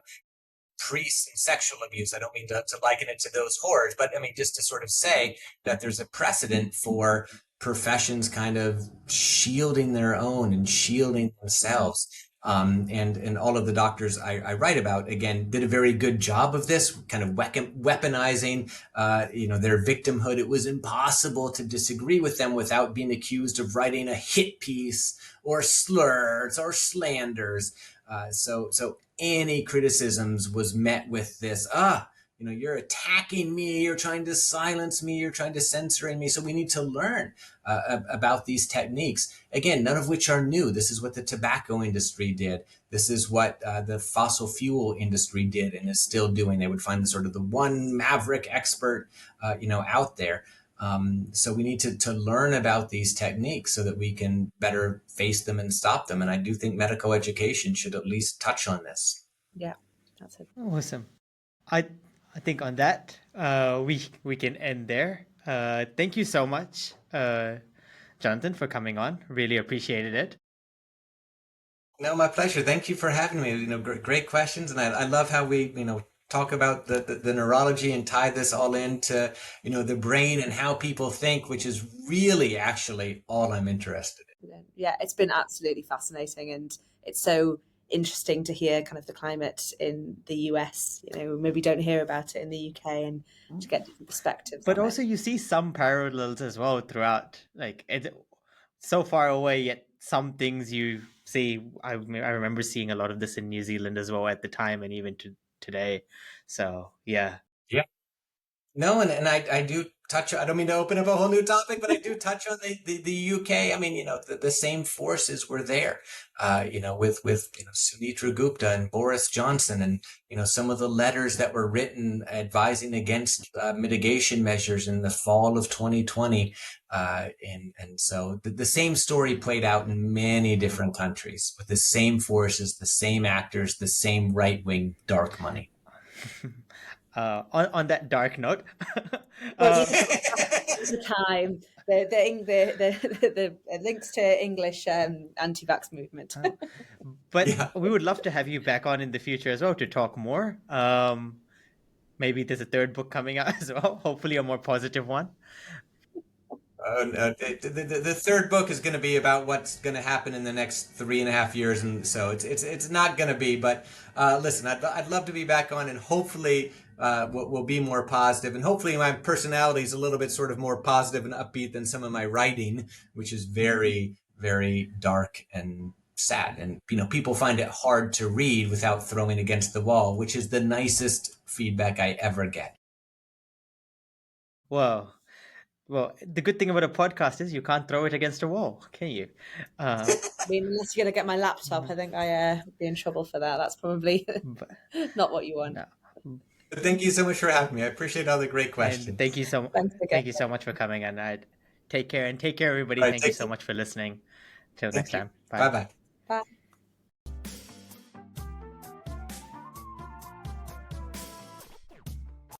priests and sexual abuse. I don't mean to liken it to those horrors, but just to sort of say that there's a precedent for professions kind of shielding their own and shielding themselves. And all of the doctors I write about, again, did a very good job of this, kind of weaponizing, their victimhood. It was impossible to disagree with them without being accused of writing a hit piece or slurs or slanders. So any criticisms was met with this, you're attacking me, you're trying to silence me, you're trying to censor me. So we need to learn about these techniques. Again, none of which are new. This is what the tobacco industry did. This is what the fossil fuel industry did and is still doing. They would find the one maverick expert, out there. So we need to learn about these techniques so that we can better face them and stop them. And I do think medical education should at least touch on this. Yeah, that's it. Awesome. I think on that, we can end there. Thank you so much, Jonathan, for coming on. Really appreciated it. No, my pleasure. Thank you for having me. Great questions, and I love how we talk about the neurology and tie this all into the brain and how people think, which is really actually all I'm interested in. Yeah, it's been absolutely fascinating, and it's so interesting to hear kind of the climate in the US. Maybe don't hear about it in the UK, and to get different perspectives. But also, you see some parallels as well throughout. Like, it's so far away, yet some things you see. I remember seeing a lot of this in New Zealand as well at the time, and even today. So yeah. Yeah. No, and I do touch. I don't mean to open up a whole new topic, but I do touch on the UK. The same forces were there. With Sunitra Gupta and Boris Johnson, and some of the letters that were written advising against mitigation measures in the fall of 2020. And so the same story played out in many different countries with the same forces, the same actors, the same right-wing dark money. On that dark note, the time the links to English anti-vax movement. But yeah, we would love to have you back on in the future as well to talk more. Maybe there's a third book coming out as well. Hopefully, a more positive one. The third book is going to be about what's going to happen in the next 3.5 years, and so it's not going to be. But listen, I'd love to be back on, and hopefully we'll be more positive, and hopefully my personality is a little bit sort of more positive and upbeat than some of my writing, which is very, very dark and sad. And people find it hard to read without throwing against the wall, which is the nicest feedback I ever get. Well, the good thing about a podcast is you can't throw it against a wall, can you? Unless you're going to get my laptop, I think I would be in trouble for that. That's probably not what you want. No. Thank you so much for having me. I appreciate all the great questions. And thank you so much for coming. And take care, everybody. Thank you so much for listening. Till next time. Bye bye. Bye.